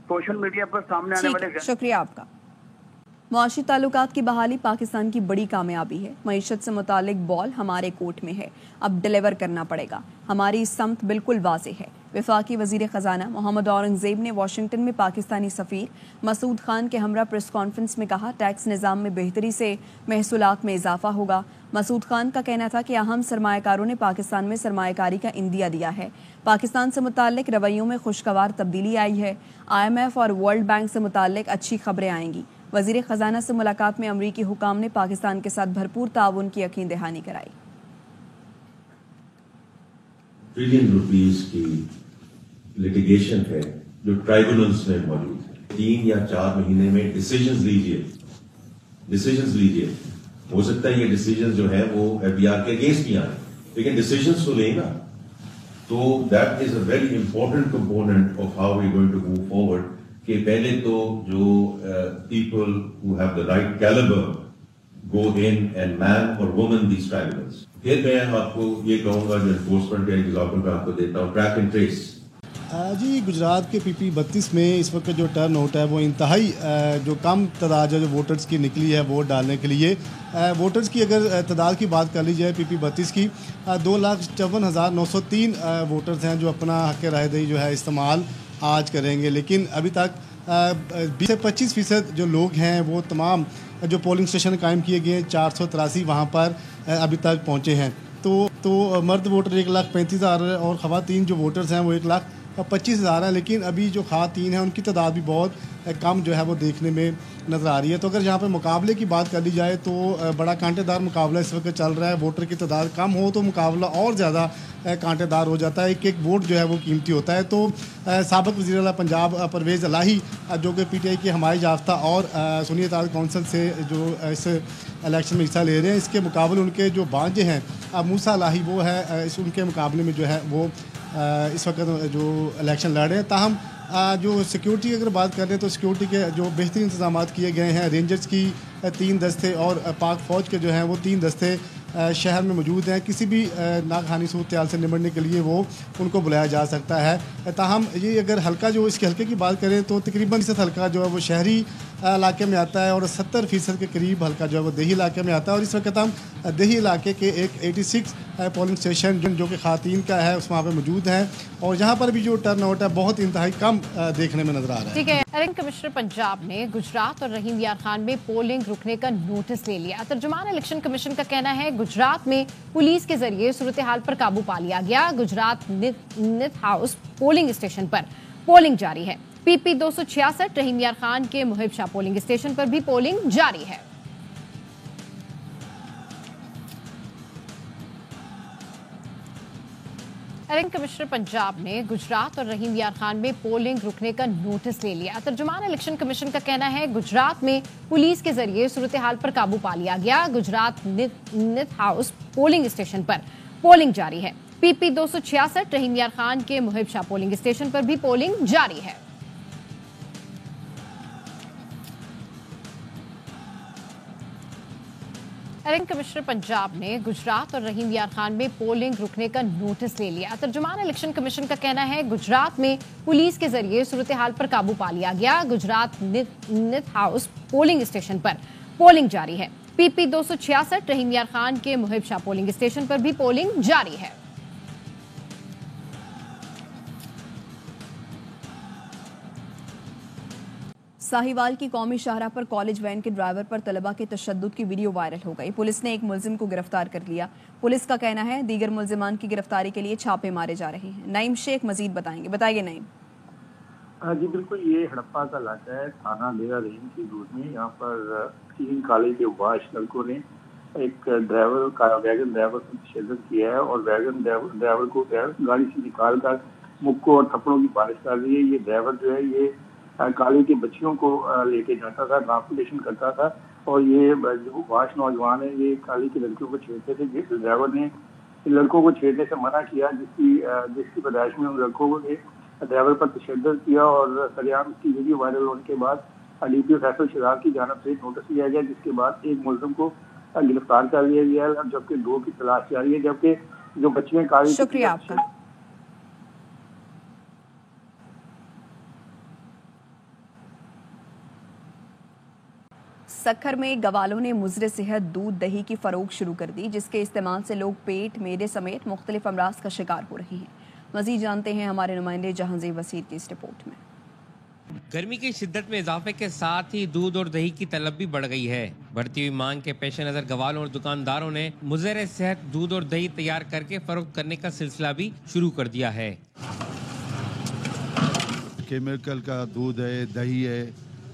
सोशल मीडिया पर सामने आने वाले शुक्रिया आपका। मुआशी ताल्लुकात की बहाली पाकिस्तान की बड़ी कामयाबी है। मईशत से मुतालिक बॉल हमारे कोर्ट में है, अब डिलीवर करना पड़ेगा। हमारी समत बिल्कुल वाज़ेह है। वफाकी वजीर ख़जाना मोहम्मद औरंगज़ेब ने वाशिंगटन में पाकिस्तानी सफ़ीर मसूद खान के हमरा प्रेस कॉन्फ्रेंस में कहा, टैक्स निज़ाम में बेहतरी से महसूलात में इजाफा होगा। मसूद खान का कहना था कि अहम सरमायाकारों ने पाकिस्तान में सरमायाकारी का इंदिया दिया है। पाकिस्तान से मुताल्लिक रवैयों में खुशगवार तब्दीली आई है। IMF और वर्ल्ड बैंक से मुताल्लिक अच्छी खबरें आएंगी। वजीर ख़जाना से मुलाकात में अमरीकी हुकाम ने पाकिस्तान के साथ भरपूर ताउन की यकीन दहानी कराई। ट्रिलियन रुपीस की लिटिगेशन है जो ट्राइब्यूनल्स में मौजूद है। 3 या 4 महीने में डिसीजंस लीजिए। हो सकता है ये डिसीजंस जो है वो एफबीआर के अगेंस्ट भी आए, लेकिन डिसीजंस तो लेगा। तो that is a very important component of how we going to move forward कि पहले तो जो people who have the right calibre go in and man और वुमन दीज ट्राइब्यूनल्स। फिर मैं आपको ये कहूंगा जो एनफोर्समेंट का एग्जाम्पल मैं आपको देता हूँ, ट्रैक एंड ट्रेस। जी, गुजरात के PP 32 में इस वक्त जो टर्न आउट है वो इंतहाई जो कम तादाद जो वोटर्स की निकली है वोट डालने के लिए। वोटर्स की अगर तादाद की बात कर ली जाए PP 32 की 2,54,903 वोटर्स हैं जो अपना हक रायदही जो है इस्तेमाल आज करेंगे। लेकिन अभी तक 20 से 25% जो लोग हैं वो तमाम जो पोलिंग स्टेशन कायम किए गए 483 वहाँ पर अभी तक पहुँचे हैं। तो मर्द वोटर 1,35,000 और ख़वातीन जो वोटर्स हैं वो 1,25,000 हैं। लेकिन अभी जो ख़वातीन हैं उनकी तादाद भी बहुत कम जो है वो देखने में नज़र आ रही है। तो अगर यहाँ पे मुकाबले की बात कर ली जाए तो बड़ा कांटेदार मुकाबला इस वक्त चल रहा है। वोटर की तादाद कम हो तो मुकाबला और ज़्यादा कांटेदार हो जाता है। एक वोट जो है वो कीमती होता है। तो साबिक़ वज़ीर आला पंजाब परवेज़ इलाही जो कि PTI के हमायत याफ्ता और सुन्नी इत्तेहाद कौंसिल से जो इस इलेक्शन में हिस्सा ले रहे हैं, इसके मुकाबले उनके जो भांजे हैं मूसा इलाही वो है उनके मुकाबले में जो है वो इस वक्त जो इलेक्शन लड़ रहे हैं। ताहम जो सिक्योरिटी की अगर बात कर रहे हैं तो सिक्योरिटी के जो बेहतरीन इंतजाम किए गए हैं। रेंजर्स की 3 दस्ते और पाक फ़ौज के जो हैं वो 3 दस्ते शहर में मौजूद हैं। किसी भी नागहानी सूरत से निपटने के लिए वो उनको बुलाया जा सकता है। ताहम ये अगर हल्का जो इसके हल्के की बात करें तो तकरीबन 20 हल्का जो है वो शहरी इलाके में आता है और 70% के करीब हल्का जो है वो देही इलाके में आता है। और इस वक्त हम देही इलाके के एक 86 पोलिंग स्टेशन जो कि ख़वातीन का है उस वहाँ पर मौजूद हैं और यहाँ पर भी जो टर्न आउट है बहुत इंतहाई कम देखने में नजर आ रहा है। ठीक है, इलेक्शन कमिश्नर पंजाब ने गुजरात और रहीम यार खान में पोलिंग रुकने का नोटिस ले लिया। तर्जुमान इलेक्शन कमीशन का कहना है गुजरात में पुलिस के जरिए सूरत हाल पर काबू पा लिया गया। गुजरात नित हाउस पोलिंग स्टेशन पर पोलिंग जारी है। PP 266 रहीम यार खान के मुहिब शाह पोलिंग स्टेशन पर भी पोलिंग जारी है। इलेक्शन कमिश्नर पंजाब ने गुजरात और रहीम यार खान में पोलिंग रुकने का नोटिस ले लिया। तर्जुमान इलेक्शन कमीशन का कहना है गुजरात में पुलिस के जरिए सूरत हाल पर काबू पा लिया गया। गुजरात नित हाउस पोलिंग स्टेशन पर पोलिंग जारी है। PP 266 रहीम यार खान के मुहिब शाह पोलिंग स्टेशन पर भी पोलिंग जारी है। इलेक्शन कमिश्नर पंजाब ने गुजरात और रहीम यार खान में पोलिंग रुकने का नोटिस ले लिया। तर्जुमान इलेक्शन कमीशन का कहना है गुजरात में पुलिस के जरिए सूरत हाल पर काबू पा लिया गया। गुजरात नित हाउस पोलिंग स्टेशन पर पोलिंग जारी है। PP 266 रहीम यार खान के मुहिब शाह पोलिंग स्टेशन पर भी पोलिंग जारी है। साहिवाल की कौमी शाहराह पर कॉलेज वैन के ड्राइवर पर तलबा के तशद्दुद की वीडियो वायरल हो गई। पुलिस ने एक मुलजिम को गिरफ्तार कर लिया। पुलिस का कहना है दीगर मुलजिमान की गिरफ्तारी के लिए छापे मारे जा रहे हैं। नईम शेख मजीद बताएंगे। बताइए नईम। जी बिल्कुल, ये हड़प्पा का इलाका है, थाना डेरा रहीम की दूर में। यहाँ पर 3 कॉलेज के वाश लड़कों ने एक ड्राइवर का वैगन ड्राइवर पर तशद्दुद किया है और वैगन ड्राइवर को गाड़ी से निकाल कर मुक्कों और थप्पड़ों की बारिश कर रही है। ये ड्राइवर जो है ये कॉलेज के बच्चियों को लेके जाता था, ट्रांसपोर्टेशन करता था और ये जो वाश नौजवान है ये कॉलेज की लड़कियों को छेड़ते थे। जिस ड्राइवर ने इन लड़कों को छेड़ने से मना किया, जिसकी पैदाइश में उन लड़कों ने ड्राइवर पर तशद्दुद किया और सरेआम की वीडियो वायरल होने के बाद DPO फैसल शिराज की जानिब से नोटिस लिया गया, जिसके बाद एक मुलजिम को गिरफ्तार कर लिया गया है जबकि 2 की तलाश जारी है। जबकि जो बच्चियां कॉलेज शुक्रिया आपका। सक्खर में गवालों ने मुजरे सेहत दूध दही की फरोख्त शुरू कर दी, जिसके इस्तेमाल से लोग पेट मेदे समेत मुख्तलिफ अमराज का शिकार हो रहे हैं। मजीद जानते हैं हमारे नुमाइंदे जहांजीब वसीर की इस रिपोर्ट में। गर्मी की शिद्दत में इजाफे के साथ ही दूध और दही की तलब भी बढ़ गई है। बढ़ती हुई मांग के पेश नजर गवालों और दुकानदारों ने मुजरे सेहत दूध और दही तैयार करके फरोख्त करने का सिलसिला भी शुरू कर दिया है। केमिकल का दूध है, दही है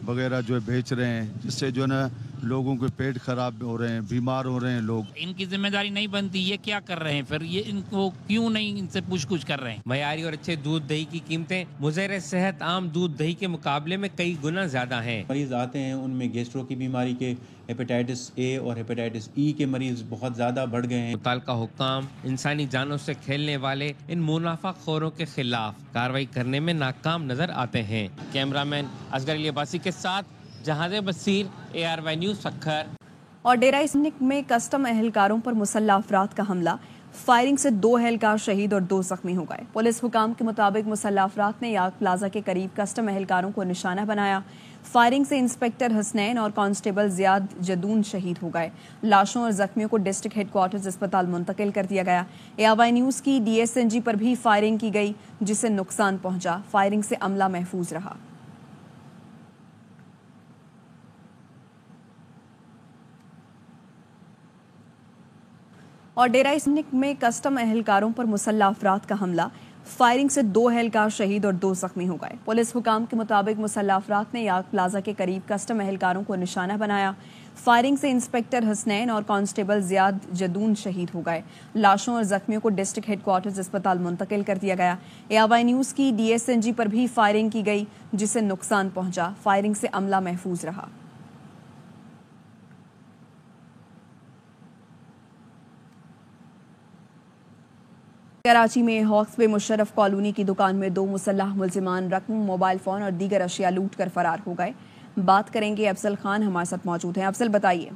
वगैरह जो है बेच रहे हैं, जिससे जो है ना लोगों के पेट खराब हो रहे हैं, बीमार हो रहे हैं लोग। इनकी जिम्मेदारी नहीं बनती, ये क्या कर रहे हैं फिर? ये इनको क्यों नहीं इनसे पूछ कर रहे हैं? मयारी और अच्छे दूध दही की कीमतें मुज़र सेहत आम दूध दही के मुकाबले में कई गुना ज्यादा हैं। मरीज आते हैं उनमें गैस्ट्रो की बीमारी के, हेपेटाइटिस ए और हेपेटाइटिस ई के मरीज बहुत ज्यादा बढ़ गए हैं। मुताल्लिका हुक्काम इंसानी जानों से खेलने वाले इन मुनाफाखोरों के खिलाफ कार्रवाई करने में नाकाम नजर आते हैं। कैमरामैन असगर अली अब्बासी के साथ जहाज़े बसीर, ARY न्यूज़ सक्खर। और डेरा इस्लामिक में कस्टम एहलकारों पर मुसल्लह अफराद का हमला, फायरिंग से 2 एहलकार शहीद और 2 जख्मी हो गए। पुलिस हुकाम के मुताबिक मुसल्लह अफराद ने याक प्लाजा के करीब कस्टम एहलकारों को निशाना बनाया। फायरिंग से इंस्पेक्टर हसनैन और कांस्टेबल जियाद जदून शहीद हो गए। लाशों और जख्मियों को डिस्ट्रिक्ट हेडक्वार्टर्स अस्पताल मुंतकिल कर दिया गया। ARY न्यूज़ की DSNG पर भी फायरिंग की गई, जिससे नुकसान पहुंचा। फायरिंग से अमला महफूज रहा। और डेरा इस्लामिक में कस्टम एहलकारों पर मुसल्लह अफराद का हमला, फायरिंग से 2 एहलकार शहीद और 2 जख्मी हो गए। पुलिस हुकाम के मुताबिक मुसल्लह अफराद ने याक प्लाजा के करीब कस्टम एहलकारों को निशाना बनाया। फायरिंग से इंस्पेक्टर हसनैन और कांस्टेबल जियाद जदून शहीद हो गए। लाशों और जख्मियों को डिस्ट्रिक्ट हेडक्वार्टर्स अस्पताल मुंतकिल कर दिया गया। ARY न्यूज़ की DSNG पर भी फायरिंग की गई, जिससे नुकसान पहुंचा। फायरिंग से अमला महफूज रहा। कराची में हॉक्स बे मुशर्रफ कॉलोनी की दुकान में 2 मुसल्लह मुल्जिमान रकम, मोबाइल फोन और दीगर अशिया लूट कर फरार हो गए। बात करेंगे अफजल खान, हमारे साथ मौजूद हैं। अफजल बताइए।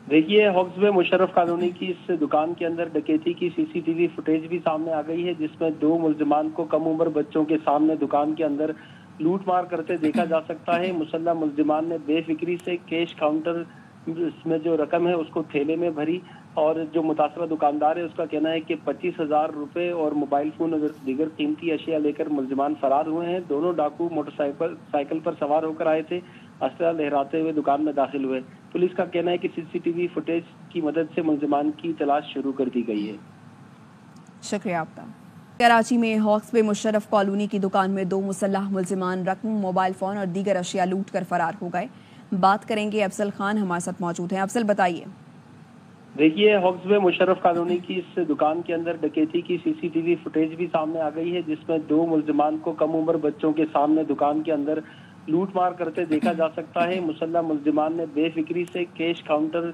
देखिए, हॉक्स बे मुशर्रफ कॉलोनी की इस दुकान के अंदर डकैती की CCTV फुटेज भी सामने आ गई है, जिसमें 2 मुल्जिमान को कम उम्र बच्चों के सामने दुकान के अंदर लूट मार करते देखा जा सकता है। मुसल्लह मुल्जिमान ने बेफिक्री से कैश काउंटर में जो रकम है उसको थैले में भरी, और जो मुतासरा दुकानदार है उसका कहना है कि 25,000 रुपए और मोबाइल फोन और दीगर कीमती अशिया लेकर मुल्जिमान फरार हुए हैं। दोनों डाकू मोटरसाइकिल पर सवार होकर आए थे, असला लहराते हुए दुकान में दाखिल हुए। पुलिस का कहना है कि CCTV फुटेज की मदद से मुल्जिमान की तलाश शुरू कर दी गई है। शुक्रिया आपका। कराची में हॉक्स बे मुशर्रफ कॉलोनी की दुकान में 2 मुसल्लह मुल्जिमान रकम, मोबाइल फोन और दीगर अशिया लूट कर फरार हो गए। बात करेंगे अफजल खान, हमारे साथ मौजूद हैं। अफजल बताइए। देखिए, हॉक्स बे मुशर्रफ कॉलोनी की इस दुकान के अंदर डकैती की CCTV फुटेज भी सामने आ गई है, जिसमें 2 मुल्जिमान को कम उम्र बच्चों के सामने दुकान के अंदर लूट मार करते देखा जा सकता है। मुसल्लह मुल्जिमान ने बेफिक्री से कैश काउंटर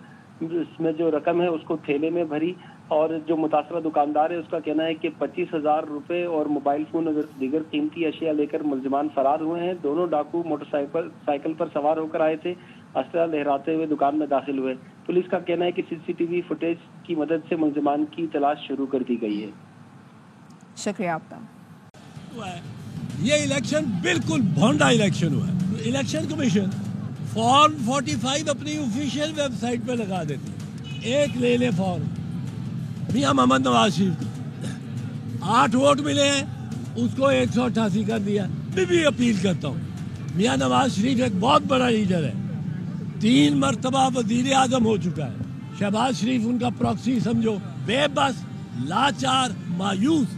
में जो रकम है उसको थैले में भरी, और जो मुतासरा दुकानदार है उसका कहना है कि 25,000 रुपए और मोबाइल फोन और दीगर कीमती अशिया लेकर मुल्जिमान फरार हुए हैं। दोनों डाकू मोटरसाइकिल पर सवार होकर आए थे, असला लहराते हुए दुकान में दाखिल हुए। पुलिस का कहना है कि CCTV फुटेज की मदद से मुल्जिमान की तलाश शुरू कर दी गई है। शुक्रिया आपका। ये इलेक्शन बिल्कुल भोंडा इलेक्शन हुआ है। इलेक्शन कमीशन फॉर्म 45 अपनी ऑफिशियल वेबसाइट पे लगा देती है। एक ले ले फॉर्म मियां मोहम्मद नवाज शरीफ को 8 वोट मिले हैं, उसको 188 कर दिया। मैं भी अपील करता हूँ, मियां नवाज शरीफ एक बहुत बड़ा लीडर है, 3 मरतबा वजीर आजम हो चुका है। शहबाज शरीफ उनका प्रॉक्सी समझो, बेबस, लाचार, मायूस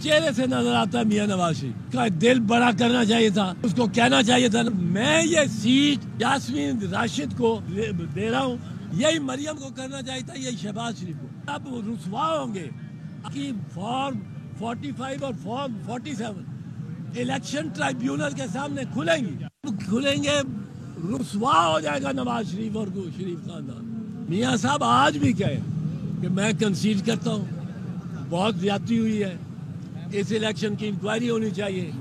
चेहरे से नजर आता है मियां नवाज शरीफ का। दिल बड़ा करना चाहिए था, उसको कहना चाहिए था मैं ये सीट यास्मीन राशिद को दे रहा हूँ, यही मरियम को करना चाहिए था, यही शहबाज शरीफ को। अब रुसवा होंगे कि फॉर्म 45 और फॉर्म 47 इलेक्शन ट्राइब्यूनल के सामने खुलेंगे, रुसवा हो जाएगा नवाज शरीफ और शरीफ खानदान। मियां साहब आज भी कहे कि मैं कंसीड करता हूँ, बहुत ज्यादती हुई है, इस इलेक्शन की इंक्वायरी होनी चाहिए।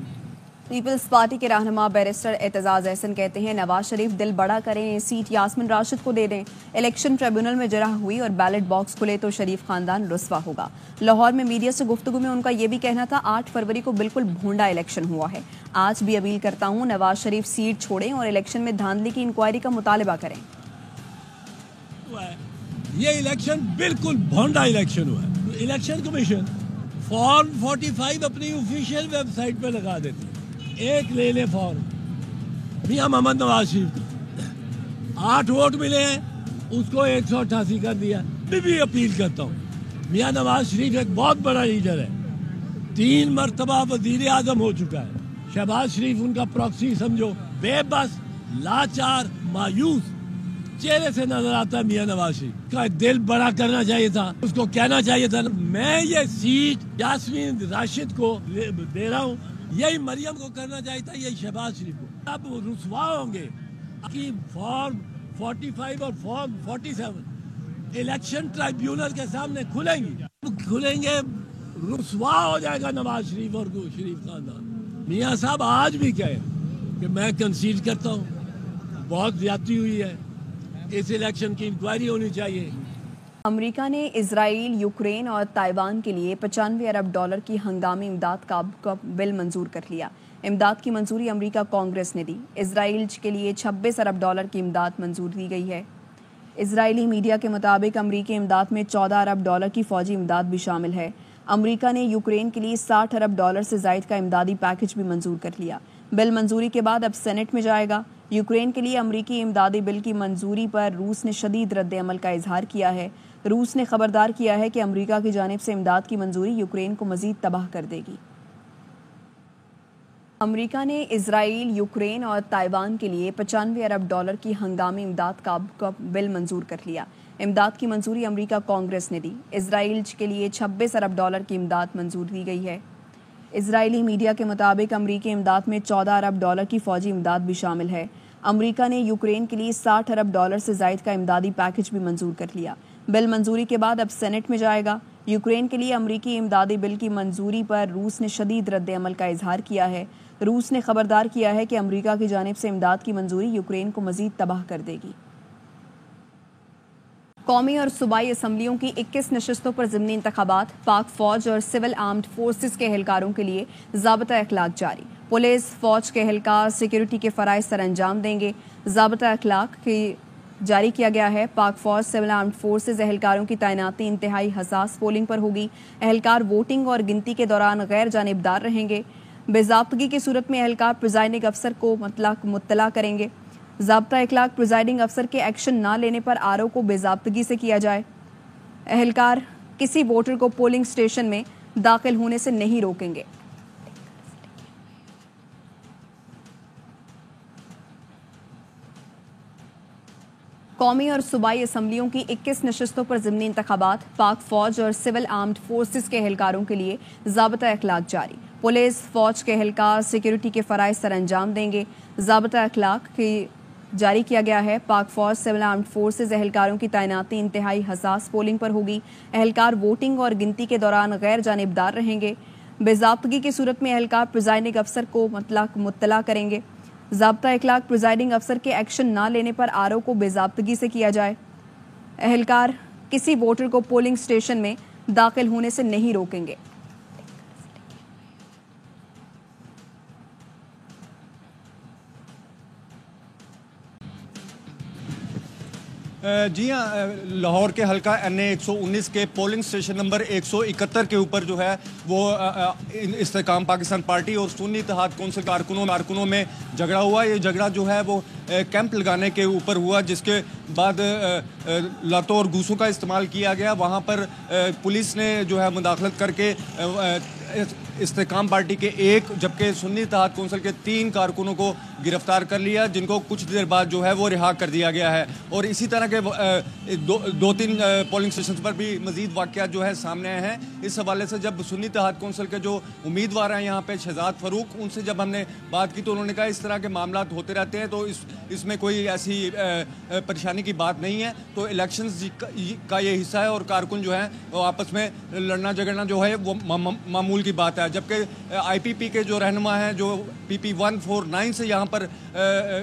पीपल्स पार्टी के रहनुमा बैरिस्टर एतजाज एहसन कहते हैं नवाज शरीफ दिल बड़ा करें, सीट यास्मीन राशिद को दे दें। इलेक्शन ट्रिब्यूनल में जरह हुई और बैलेट बॉक्स खुले तो शरीफ खानदान रुस्वा होगा। लाहौर में मीडिया से गुफ्तगू में उनका ये भी कहना था 8 फरवरी को बिल्कुल भोंडा इलेक्शन हुआ है। आज भी अपील करता हूँ नवाज शरीफ सीट छोड़ें और इलेक्शन में धांधली की इंक्वायरी का मुतालबा करें। ये इलेक्शन बिल्कुल भोंडा इलेक्शन हुआ है। इलेक्शन कमीशन फॉर्म 45 अपनी ऑफिशियल वेबसाइट पे लगा देती है। एक ले ले फॉर्म मियां मोहम्मद नवाज शरीफ को 8 वोट मिले हैं, उसको 188 कर दिया। मैं भी अपील करता हूँ, मियां नवाज शरीफ एक बहुत बड़ा लीडर है, 3 मरतबा वजीर आजम हो चुका है। शहबाज शरीफ उनका प्रॉक्सी समझो, बेबस, लाचार, मायूस चेहरे से नजर आता है मियां नवाज शरीफ का दिल बड़ा करना चाहिए था, उसको कहना चाहिए था मैं ये सीट यास्मीन राशिद को दे रहा हूँ, यही मरियम को करना चाहिए था, यही शहबाज शरीफ को। अब रुसवा होंगे कि फॉर्म 45 और फॉर्म 47 इलेक्शन ट्राइब्यूनल के सामने खुलेंगे, रुसवा हो जाएगा नवाज शरीफ और शरीफ खानदान। मियां साहब आज भी कहे कि मैं कंसीड करता हूँ, बहुत ज्यादती हुई है, इस इलेक्शन की इंक्वायरी होनी चाहिए। अमेरिका ने इजराइल, यूक्रेन और ताइवान के लिए 95 अरब डॉलर की हंगामी इमदाद का बिल मंजूर कर लिया। इमदाद की मंजूरी अमेरिका कांग्रेस ने दी। इजराइल के लिए 26 अरब डॉलर की इमदाद मंजूर दी गई है। इजरायली मीडिया के मुताबिक अमेरिकी इमदाद में 14 अरब डॉलर की फौजी इमदाद भी शामिल है। अमेरिका ने यूक्रेन के लिए 60 अरब डॉलर से जायद का इमदादी पैकेज भी मंजूर कर लिया। बिल मंजूरी के बाद अब सेनेट में जाएगा। यूक्रेन के लिए अमेरिकी इमदादी बिल की मंजूरी पर रूस ने शदीद रद्द अमल का इजहार किया है। रूस ने खबरदार किया है कि अमेरिका की जानिब से इमदाद की मंजूरी यूक्रेन को मजीद तबाह कर देगी। अमेरिका ने इजराइल, यूक्रेन और ताइवान के लिए 95 अरब डॉलर की हंगामी इमदाद का बिल मंजूर कर लिया। इमदाद की मंजूरी अमेरिका कांग्रेस ने दी। इजराइल के लिए 26 अरब डॉलर की इमदाद मंजूर दी गई है। इजरायली मीडिया के मुताबिक अमेरिकी इमदाद में 14 अरब डॉलर की फौजी इमदाद भी शामिल है। अमेरिका ने यूक्रेन के लिए 60 अरब डॉलर से जायद का इमदादी पैकेज भी मंजूर कर लिया। बिल मंजूरी के बाद अब सेनेट में जाएगा। यूक्रेन के लिए अमेरिकी इमदादी बिल की मंजूरी पर रूस ने शदीद रद्द अमल का इजहार किया है। रूस ने खबरदार किया है कि अमेरिका की जानिब से इमदाद की मंजूरी यूक्रेन को मजीद तबाह कर देगी। कौमी और सूबाई असम्बलियों की 21 नशस्तों पर ज़िमनी इंतखाबात, पाक फौज और सिविल आर्म्ड फोर्सेस के एहलकारों के लिए ज़ाब्ता अखलाक जारी। पुलिस, फौज के एहलकार सिक्योरिटी के फ़राइज़ सर अंजाम देंगे। ज़ाब्ता अखलाक की जारी किया गया है। पाक फौज, सिविल आर्म्ड फोर्सेस एहलकारों की तैनाती इंतहाई हसास पोलिंग पर होगी। एहलकार वोटिंग और गिनती के दौरान गैर जानिबदार रहेंगे। बेज़ाब्तगी की सूरत में एहलकार प्रिजाइडिंग अफसर को मुत्तला करेंगे। ज़ाब्ता इखलाक प्रिजाइडिंग अफसर के एक्शन न लेने पर आरओ को बेज़ाब्तगी से किया जाए। एहलकार किसी वोटर को पोलिंग स्टेशन में दाखिल होने से नहीं रोकेंगे। कौमी और सूबाई असम्बलियों की 21 नशस्तों पर ज़िमनी इंतखाबात, पाक फौज और सिविल आर्म्ड फोर्सेस के एहलकारों के लिए ज़ाब्ता अखलाक जारी। पुलिस, फौज के एहलकार सिक्योरिटी के फ़राइज़ सर अंजाम देंगे। ज़ाब्ता अखलाक की जारी किया गया है। पाक फौज, सिविल आर्म्ड फोर्सेस एहलकारों की तैनाती इंतहाई हसास पोलिंग पर होगी। एहलकार वोटिंग और गिनती के दौरान गैर जानिबदार रहेंगे। बेज़ाब्तगी की सूरत में एहलकार प्रिजाइडिंग अफसर को मुत्तला करेंगे। ज़ाब्ता इखलाक प्रिजाइडिंग अफसर के एक्शन न लेने पर आरओ को बेज़ाब्तगी से किया जाए। एहलकार किसी वोटर को पोलिंग स्टेशन में दाखिल होने से नहीं रोकेंगे। जी हाँ, लाहौर के हल्का NA 119 के पोलिंग स्टेशन नंबर 171 के ऊपर जो है वो इस्तेकाम पाकिस्तान पार्टी और सुन्नी इत्तेहाद कौंसिल कारकुनों में झगड़ा हुआ। ये झगड़ा जो है वो कैंप लगाने के ऊपर हुआ, जिसके बाद लातों और घूसों का इस्तेमाल किया गया। वहाँ पर पुलिस ने जो है मुदाखलत करके इस्तेकाम पार्टी के 1 जबकि सुन्नी इत्तेहाद कौंसिल के 3 कारकुनों को गिरफ्तार कर लिया, जिनको कुछ देर बाद जो है वो रिहा कर दिया गया है। और इसी तरह के 2-3 पोलिंग स्टेशन पर भी मजीद वाक़यात जो है सामने आए हैं। इस हवाले से जब सुन्नी इत्तेहाद कौंसिल के जो उम्मीदवार हैं यहाँ पे शहजाद फ़रूक, उनसे जब हमने बात की तो उन्होंने कहा इस तरह के मामला होते रहते हैं, तो इसमें कोई ऐसी परेशानी की बात नहीं है। तो इलेक्शंस का ये हिस्सा है और कारकुन जो है वो आपस में लड़ना झगड़ना जो है वो मामूल की बात है। जबकि IPP के जो रहनुमा हैं, जो PP 149 से यहाँ पर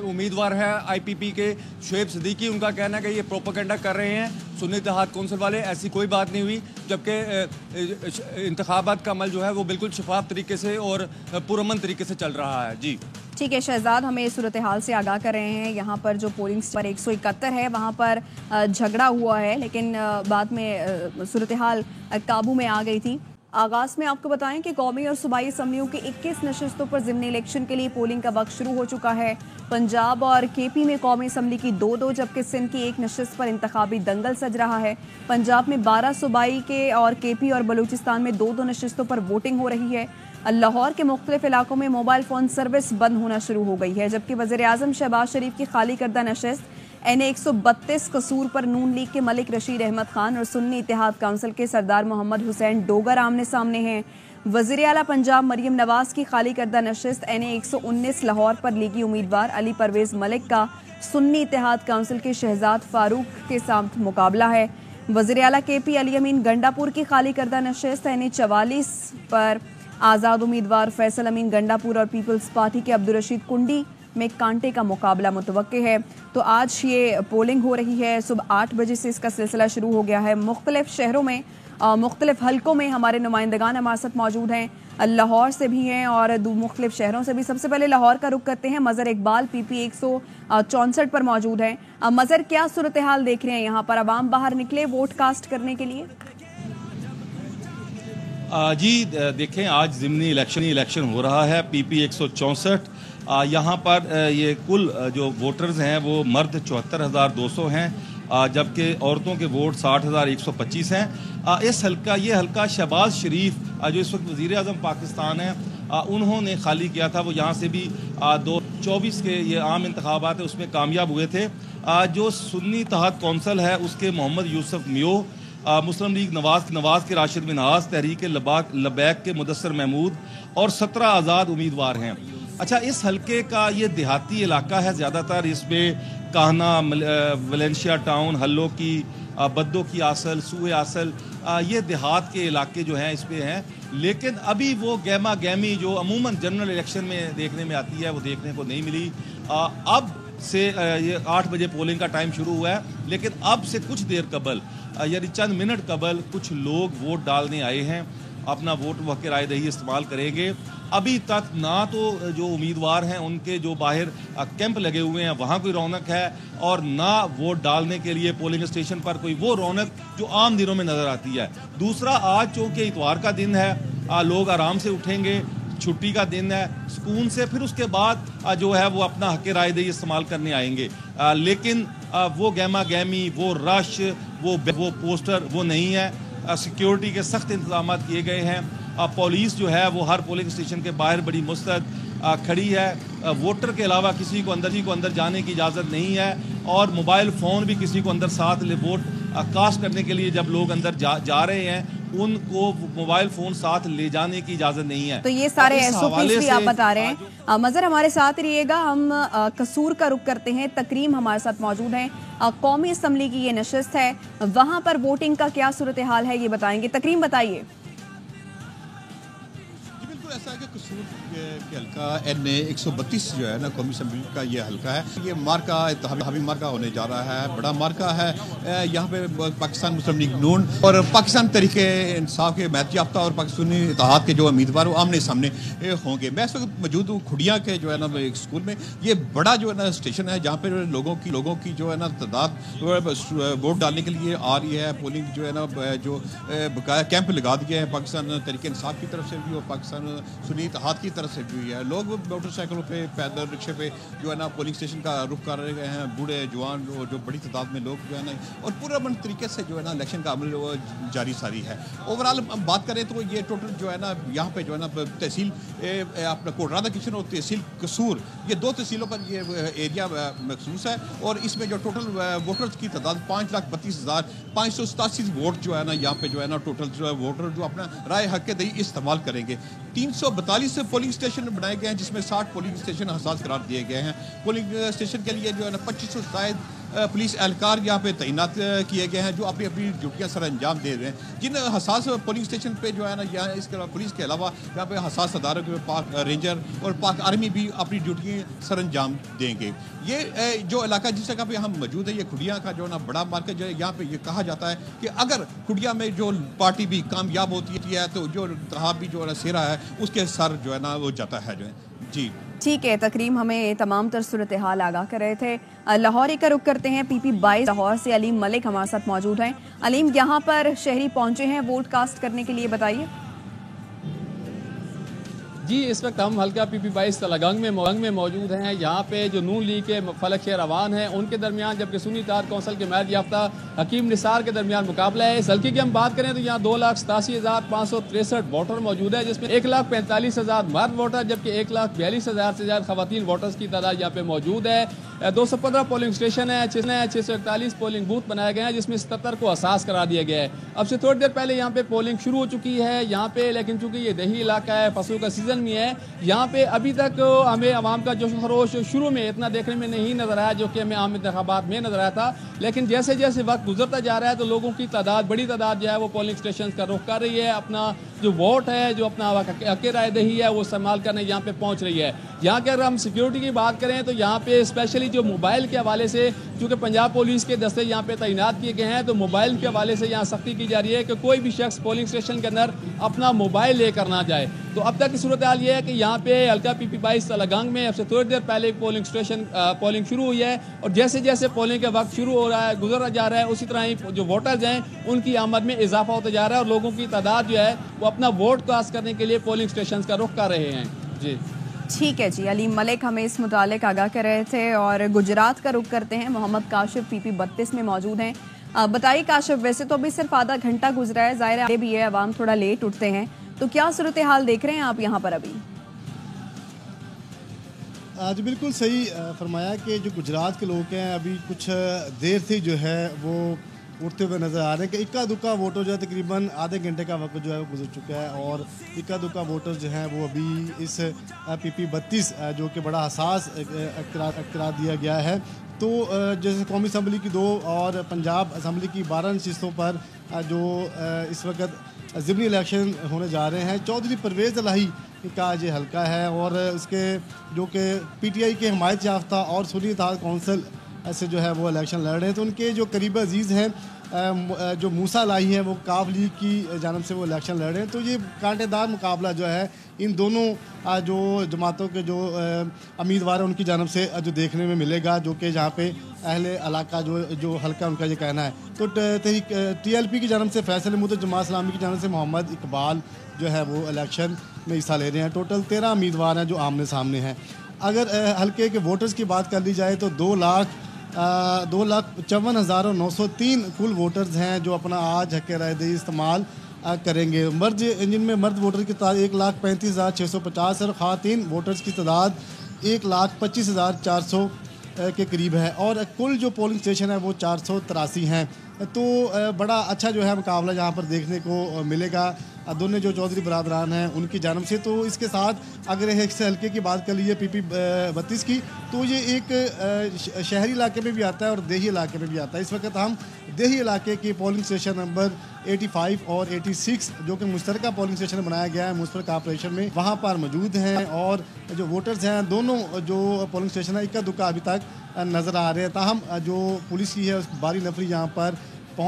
उम्मीदवार है IPP के शुएब सिद्दीकी, उनका कहना है कि ये प्रोपेगेंडा कर रहे हैं सुन्नी इत्तेहाद कौंसिल वाले। ऐसी कोई बात नहीं हुई, जबकि इंतखाबात का अमल जो है वो बिल्कुल शफाफ तरीके से और पुरअमन तरीके से चल रहा है। जी ठीक है शहजाद, हमें इस सूरत हाल से आगाह कर रहे हैं। यहाँ पर जो पोलिंग पर 171 है वहाँ पर झगड़ा हुआ है, लेकिन बाद में सूरत हाल काबू में आ गई थी। आगाज में आपको बताएं कि कौमी और सूबाई असम्बलियों की 21 नशस्तों पर ज़िमनी इलेक्शन के लिए पोलिंग का वक्त शुरू हो चुका है। पंजाब और KP में कौमी असम्बली की 2-2 जबकि सिंध की 1 नशस्त पर इंतखाबी दंगल सज रहा है। पंजाब में 12 सूबाई के और KP और बलूचिस्तान में 2-2 नशस्तों पर वोटिंग हो रही है। लाहौर के मुख्तलिफ इलाकों में मोबाइल फ़ोन सर्विस बंद होना शुरू हो गई है, जबकि वज़ीर आज़म शहबाज शरीफ की खाली करदा नशस्त NA 132 कसूर पर नून लीग के मलिक रशीद अहमद खान और सुन्नी इत्तेहाद काउंसिल के सरदार मोहम्मद हुसैन डोगर आमने सामने हैं। वज़ीर आला पंजाब मरियम नवाज की खाली करदा नशिस्त NA 119 लाहौर पर लीगी उम्मीदवार अली परवेज मलिक का सुन्नी इत्तेहाद काउंसिल के शहजाद फारूक के साथ मुकाबला है। वज़ीर आला KP अली अमीन गंडापुर की खाली करदा नशिस्त NA 44 पर आज़ाद उम्मीदवार फैसल अमीन गंडापुर और पीपल्स पार्टी के अब्दुल रशीद कुंडी में कांटे का मुकाबला मुतवक्के है। तो आज ये पोलिंग हो रही है, सुबह 8 बजे से इसका सिलसिला शुरू हो गया है। मुख्तलिफ शहरों में मुख्तलिफ हलकों में हमारे नुमाइंदगान हमारे साथ मौजूद हैं, लाहौर से भी हैं और मुख्तलिफ शहरों से भी। सबसे पहले लाहौर का रुख करते हैं। मज़र इकबाल PP 164 पर मौजूद हैं। मज़र, क्या सूरत हाल देख रहे हैं यहाँ पर? आवाम बाहर निकले वोट कास्ट करने के लिए? जी देखें, आज ज़िमनी इलेक्शन हो रहा है। PP 164 यहाँ पर ये कुल जो वोटर्स हैं वो मर्द 74,200 हैं, जबकि औरतों के वोट 60,125 हैं। ये हल्का शहबाज शरीफ जो इस वक्त वज़ीर आज़म पाकिस्तान है, उन्होंने खाली किया था। वो यहाँ से भी 2024 के ये आम इंतखाबात है उसमें कामयाब हुए थे। जो सुन्नी इत्तेहाद कौंसिल है उसके मोहम्मद यूसुफ मियो, मुस्लिम लीग नवाज के राशिद मिनहास, तहरीक लबैक के मुदस्सर महमूद और 17 आज़ाद उम्मीदवार हैं। अच्छा, इस हल्के का ये देहाती इलाका है ज़्यादातर। इसमें काहना, वलेंशिया टाउन, हल्लो की, बद्दो की आसल, सूए आसल, ये देहात के इलाके जो हैं इसमें हैं। लेकिन अभी वो गहमा गहमी जो अमूमन जनरल इलेक्शन में देखने में आती है वो देखने को नहीं मिली। अब से ये 8 बजे पोलिंग का टाइम शुरू हुआ है, लेकिन अब से कुछ देर कबल यानी चंद मिनट कबल कुछ लोग वोट डालने आए हैं, अपना वोट हक़ राय दही इस्तेमाल करेंगे। अभी तक ना तो जो उम्मीदवार हैं उनके जो बाहर कैंप लगे हुए हैं वहाँ कोई रौनक है, और ना वोट डालने के लिए पोलिंग स्टेशन पर कोई वो रौनक जो आम दिनों में नज़र आती है। दूसरा, आज चूँकि इतवार का दिन है, लोग आराम से उठेंगे, छुट्टी का दिन है, सुकून से फिर उसके बाद जो है वो अपना हक़ राय दही इस्तेमाल करने आएंगे। लेकिन वो गहमा गहमी, वो रश, वो पोस्टर वो नहीं है। सिक्योरिटी के सख्त इंतजाम किए गए हैं। पुलिस जो है वो हर पोलिंग स्टेशन के बाहर बड़ी मुस्तैद खड़ी है। वोटर के अलावा किसी को अंदर जाने की इजाज़त नहीं है, और मोबाइल फ़ोन भी किसी को अंदर साथ ले वोट कास्ट करने के लिए जब लोग अंदर जा रहे हैं उनको मोबाइल फ़ोन साथ ले जाने की इजाज़त नहीं है। तो ये सारे SOPs भी आप बता रहे हैं। मज़र, हमारे साथ रहिएगा। हम कसूर का रुख करते हैं। तकरीम हमारे साथ मौजूद हैं। कौमी असम्बली की ये नशिस्त है, वहाँ पर वोटिंग का क्या सूरत हाल है ये बताएंगे। तकरीम बताइए। ऐसा है कि कसूर के हल्का NA 132 जो है ना कौमी असम्बली का ये हल्का है। ये मार्का इत्तेहादी मार्का होने जा रहा है, बड़ा मार्का है। यहाँ पे पाकिस्तान मुस्लिम लीग नून और पाकिस्तान तरीके इंसाफ के महत याफ्ता और पाकिस्तानी इत्तेहाद के जो उम्मीदवार वो आमने सामने होंगे। मैं इस वक्त मौजूद हूँ खुड़िया के जो है ना एक स्कूल में। ये बड़ा जो है ना स्टेशन है जहाँ पे लोगों की जो है ना तादाद वोट डालने के लिए आ रही है। पोलिंग जो है ना जो बकाया कैंप लगा दिए हैं पाकिस्तान तरीके इंसाफ की तरफ से भी और पाकिस्तान सुन्नी इत्तेहाद की तरफ से भी है। लोग मोटरसाइकिलों पे, पैदल, रिक्शे पे जो है ना पोलिंग स्टेशन का रुख कर रहे हैं। बूढ़े जवान जो बड़ी तादाद में लोग जो है ना, और पूरा मन तरीके से जो है ना इलेक्शन का अमल जारी सारी है। ओवरऑल हम बात करें तो ये टोटल जो है ना यहाँ पे जो है ना तहसील अपना कोटरादा किशन और तहसील कसूर, ये 2 तहसीलों पर ये एरिया मखसूस है। और इसमें जो टोटल वोटर्स की तादाद 5,32,587 वोट जो है ना यहाँ पे जो है ना टोटल वोटर जो अपना राय हक़ दही इस्तेमाल करेंगे। 342 पोलिंग स्टेशन बनाए गए हैं, जिसमें 60 पोलिंग स्टेशन हसास करार दिए गए हैं। पोलिंग स्टेशन के लिए जो है ना 2500 शायद पुलिस एहलकार यहाँ पे तैनात किए गए हैं जो अपनी अपनी ड्यूटियाँ सर अंजाम दे रहे हैं। जिन हसास पोलिंग स्टेशन पे जो है ना यहाँ इसके अलावा पुलिस के अलावा यहाँ पे हसास अदारों के पाक रेंजर और पाक आर्मी भी अपनी ड्यूटी सर अंजाम देंगे। ये जो इलाका जिस जगह पे हम मौजूद है, ये खुड़िया का जो है ना बड़ा मार्केट जो है, यहाँ पे ये कहा जाता है कि अगर खुड़िया में जो पार्टी भी कामयाब होती है तो जो भी जो है ना सेरा है उसके सर जो है ना वो जाता है जो है। जी ठीक है, तकरीम हमें तमाम तर सूरत हाल आगाह कर रहे थे। लाहौर का रुख करते हैं। PP 22 लाहौर से अलीम मलिक हमारे साथ मौजूद हैं। अलीम, यहाँ पर शहरी पहुंचे हैं वोट कास्ट करने के लिए, बताइए। जी, इस वक्त हम हल्का PP 22 तलागंग में मौजूद हैं। यहाँ पे जो नून लीग के फलक शेर अवान हैं उनके दरमियान, जबकि सुन्नी इत्तेहाद कौंसिल के मैद याफ्ता हकीम निसार के दरमियान मुकाबला है। इस हल्के की हम बात करें तो यहाँ 2,87,563 वोटर मौजूद है, जिसमें 1,45,000 मर्द वोटर जबकि 1,42,000 से ज़्यादा खवातीन वोटर्स की तादाद यहाँ पे मौजूद है। 215 पोलिंग स्टेशन है, 641 पोलिंग बूथ बनाए गए हैं, जिसमें 77 को असास करार दिया गया है। अब से थोड़ी देर पहले यहाँ पे पोलिंग शुरू हो चुकी है यहाँ पे, लेकिन चूंकि ये दही इलाका है, फसलों का सीजन भी है, यहाँ पे अभी तक हमें आवाम का जोश खरोश शुरू में इतना देखने में नहीं नजर आया जो कि हमें आम इंतखाबात में नजर आया था। लेकिन जैसे जैसे वक्त गुजरता जा रहा है तो लोगों की तादाद, बड़ी तादाद जो है वो पोलिंग स्टेशन का रुख कर रही है, अपना जो वोट है, जो अपना हक राय दही है वो इस्तेमाल करने यहाँ पे पहुँच रही है। यहाँ के अगर हम सिक्योरिटी की बात करें तो यहाँ पे स्पेशली जो मोबाइल के हवाले से, चूँकि पंजाब पुलिस के दस्ते यहाँ पे तैनात किए गए हैं, तो मोबाइल के हवाले से यहाँ सख्ती की जा रही है कि कोई भी शख्स पोलिंग स्टेशन के अंदर अपना मोबाइल लेकर ना जाए। तो अब तक की सूरत हाल ये है कि यहाँ पे हल्का PP 22 तलागंग में अब से थोड़ी देर पहले पोलिंग शुरू हुई है, और जैसे जैसे पोलिंग का वक्त शुरू हो रहा है, गुजरा जा रहा है, उसी तरह ही जो वोटर्स हैं उनकी आमद में इजाफा होता जा रहा है और लोगों की तादाद जो है वो अपना वोट कास्ट करने के लिए पोलिंग स्टेशन का रुख कर रहे हैं। जी ठीक है जी, अलीम मलिक हमें इस मुतालिक आगाह कर रहे थे। और गुजरात का रुख करते हैं, मोहम्मद काशिफ PP 32 में मौजूद हैं। बताइए काशिफ, वैसे तो अभी सिर्फ आधा घंटा गुजरा है, ज़ाहिर भी है अवाम थोड़ा लेट उठते हैं, तो क्या सूरत हाल देख रहे हैं आप यहाँ पर अभी? आज बिल्कुल सही फरमाया कि जो गुजरात के लोग हैं अभी कुछ देर से जो है वो उठते हुए नज़र आ रहे हैं कि इक्का दुक्का वोटर जो है तकरीबन आधे घंटे का वक्त जो है वो गुजर चुका है, और इक्का दुक्का वोटर जो हैं वो अभी इस PP 32 जो कि बड़ा हसास इख्तियार दिया गया है, तो जैसे कौमी असम्बली की 2 और पंजाब असम्बली की 12 नशिस्तों पर जो इस वक्त ज़िमनी इलेक्शन होने जा रहे हैं, चौधरी परवेज़ इलाही का ये हल्का है, और उसके जो कि PTI के हिमायत याफ्ता और सुन्नी इत्तेहाद कौंसिल से जो है वो इलेक्शन लड़ रहे हैं। तो उनके जो करीब अजीज़ हैं जो मूसा इलाही हैं वो काफ लीग की जानब से वो इलेक्शन लड़ रहे हैं। तो ये कांटेदार मुकाबला जो है इन दोनों जो जमातों के जो उम्मीदवार हैं उनकी जानब से जो देखने में मिलेगा, जो कि जहाँ पे अहले इलाका जो हल्का उनका ये कहना है। तो TLP की जानब से फैसल अहमद, जमात इस्लामी की जानब से मोहम्मद इकबाल जो है वो इलेक्शन में हिस्सा ले रहे हैं। टोटल 13 उम्मीदवार हैं जो आमने सामने हैं। अगर हल्के के वोटर्स की बात कर ली जाए तो 2,54,903 कुल वोटर्स हैं जो अपना आज हक राय दही इस्तेमाल करेंगे। मर्द जिनमें मर्द वोटर की तादाद 1,35,650 और ख़वातीन वोटर्स की तादाद 1,25,400 के करीब है, और कुल जो पोलिंग स्टेशन है वो 483 हैं। तो बड़ा अच्छा जो है मुकाबला यहाँ पर देखने को मिलेगा दोनों जो चौधरी बरादरान हैं उनकी जानब से। तो इसके साथ अगर एक हल्के की बात कर लीजिए PP 32 की, तो ये एक शहरी इलाके में भी आता है और देही इलाके में भी आता है। इस वक्त हम देही इलाके के पोलिंग स्टेशन नंबर 85 और 86 जो कि मुश्तरका पोलिंग स्टेशन बनाया गया है मुनसिपल कॉर्पोरेशन में, वहाँ पर मौजूद हैं, और जो वोटर्स हैं दोनों जो पोलिंग स्टेशन है इक्का दुक्का अभी तक नज़र आ रहे हैं। ताहम जो पुलिस की है बारी नफरी यहाँ पर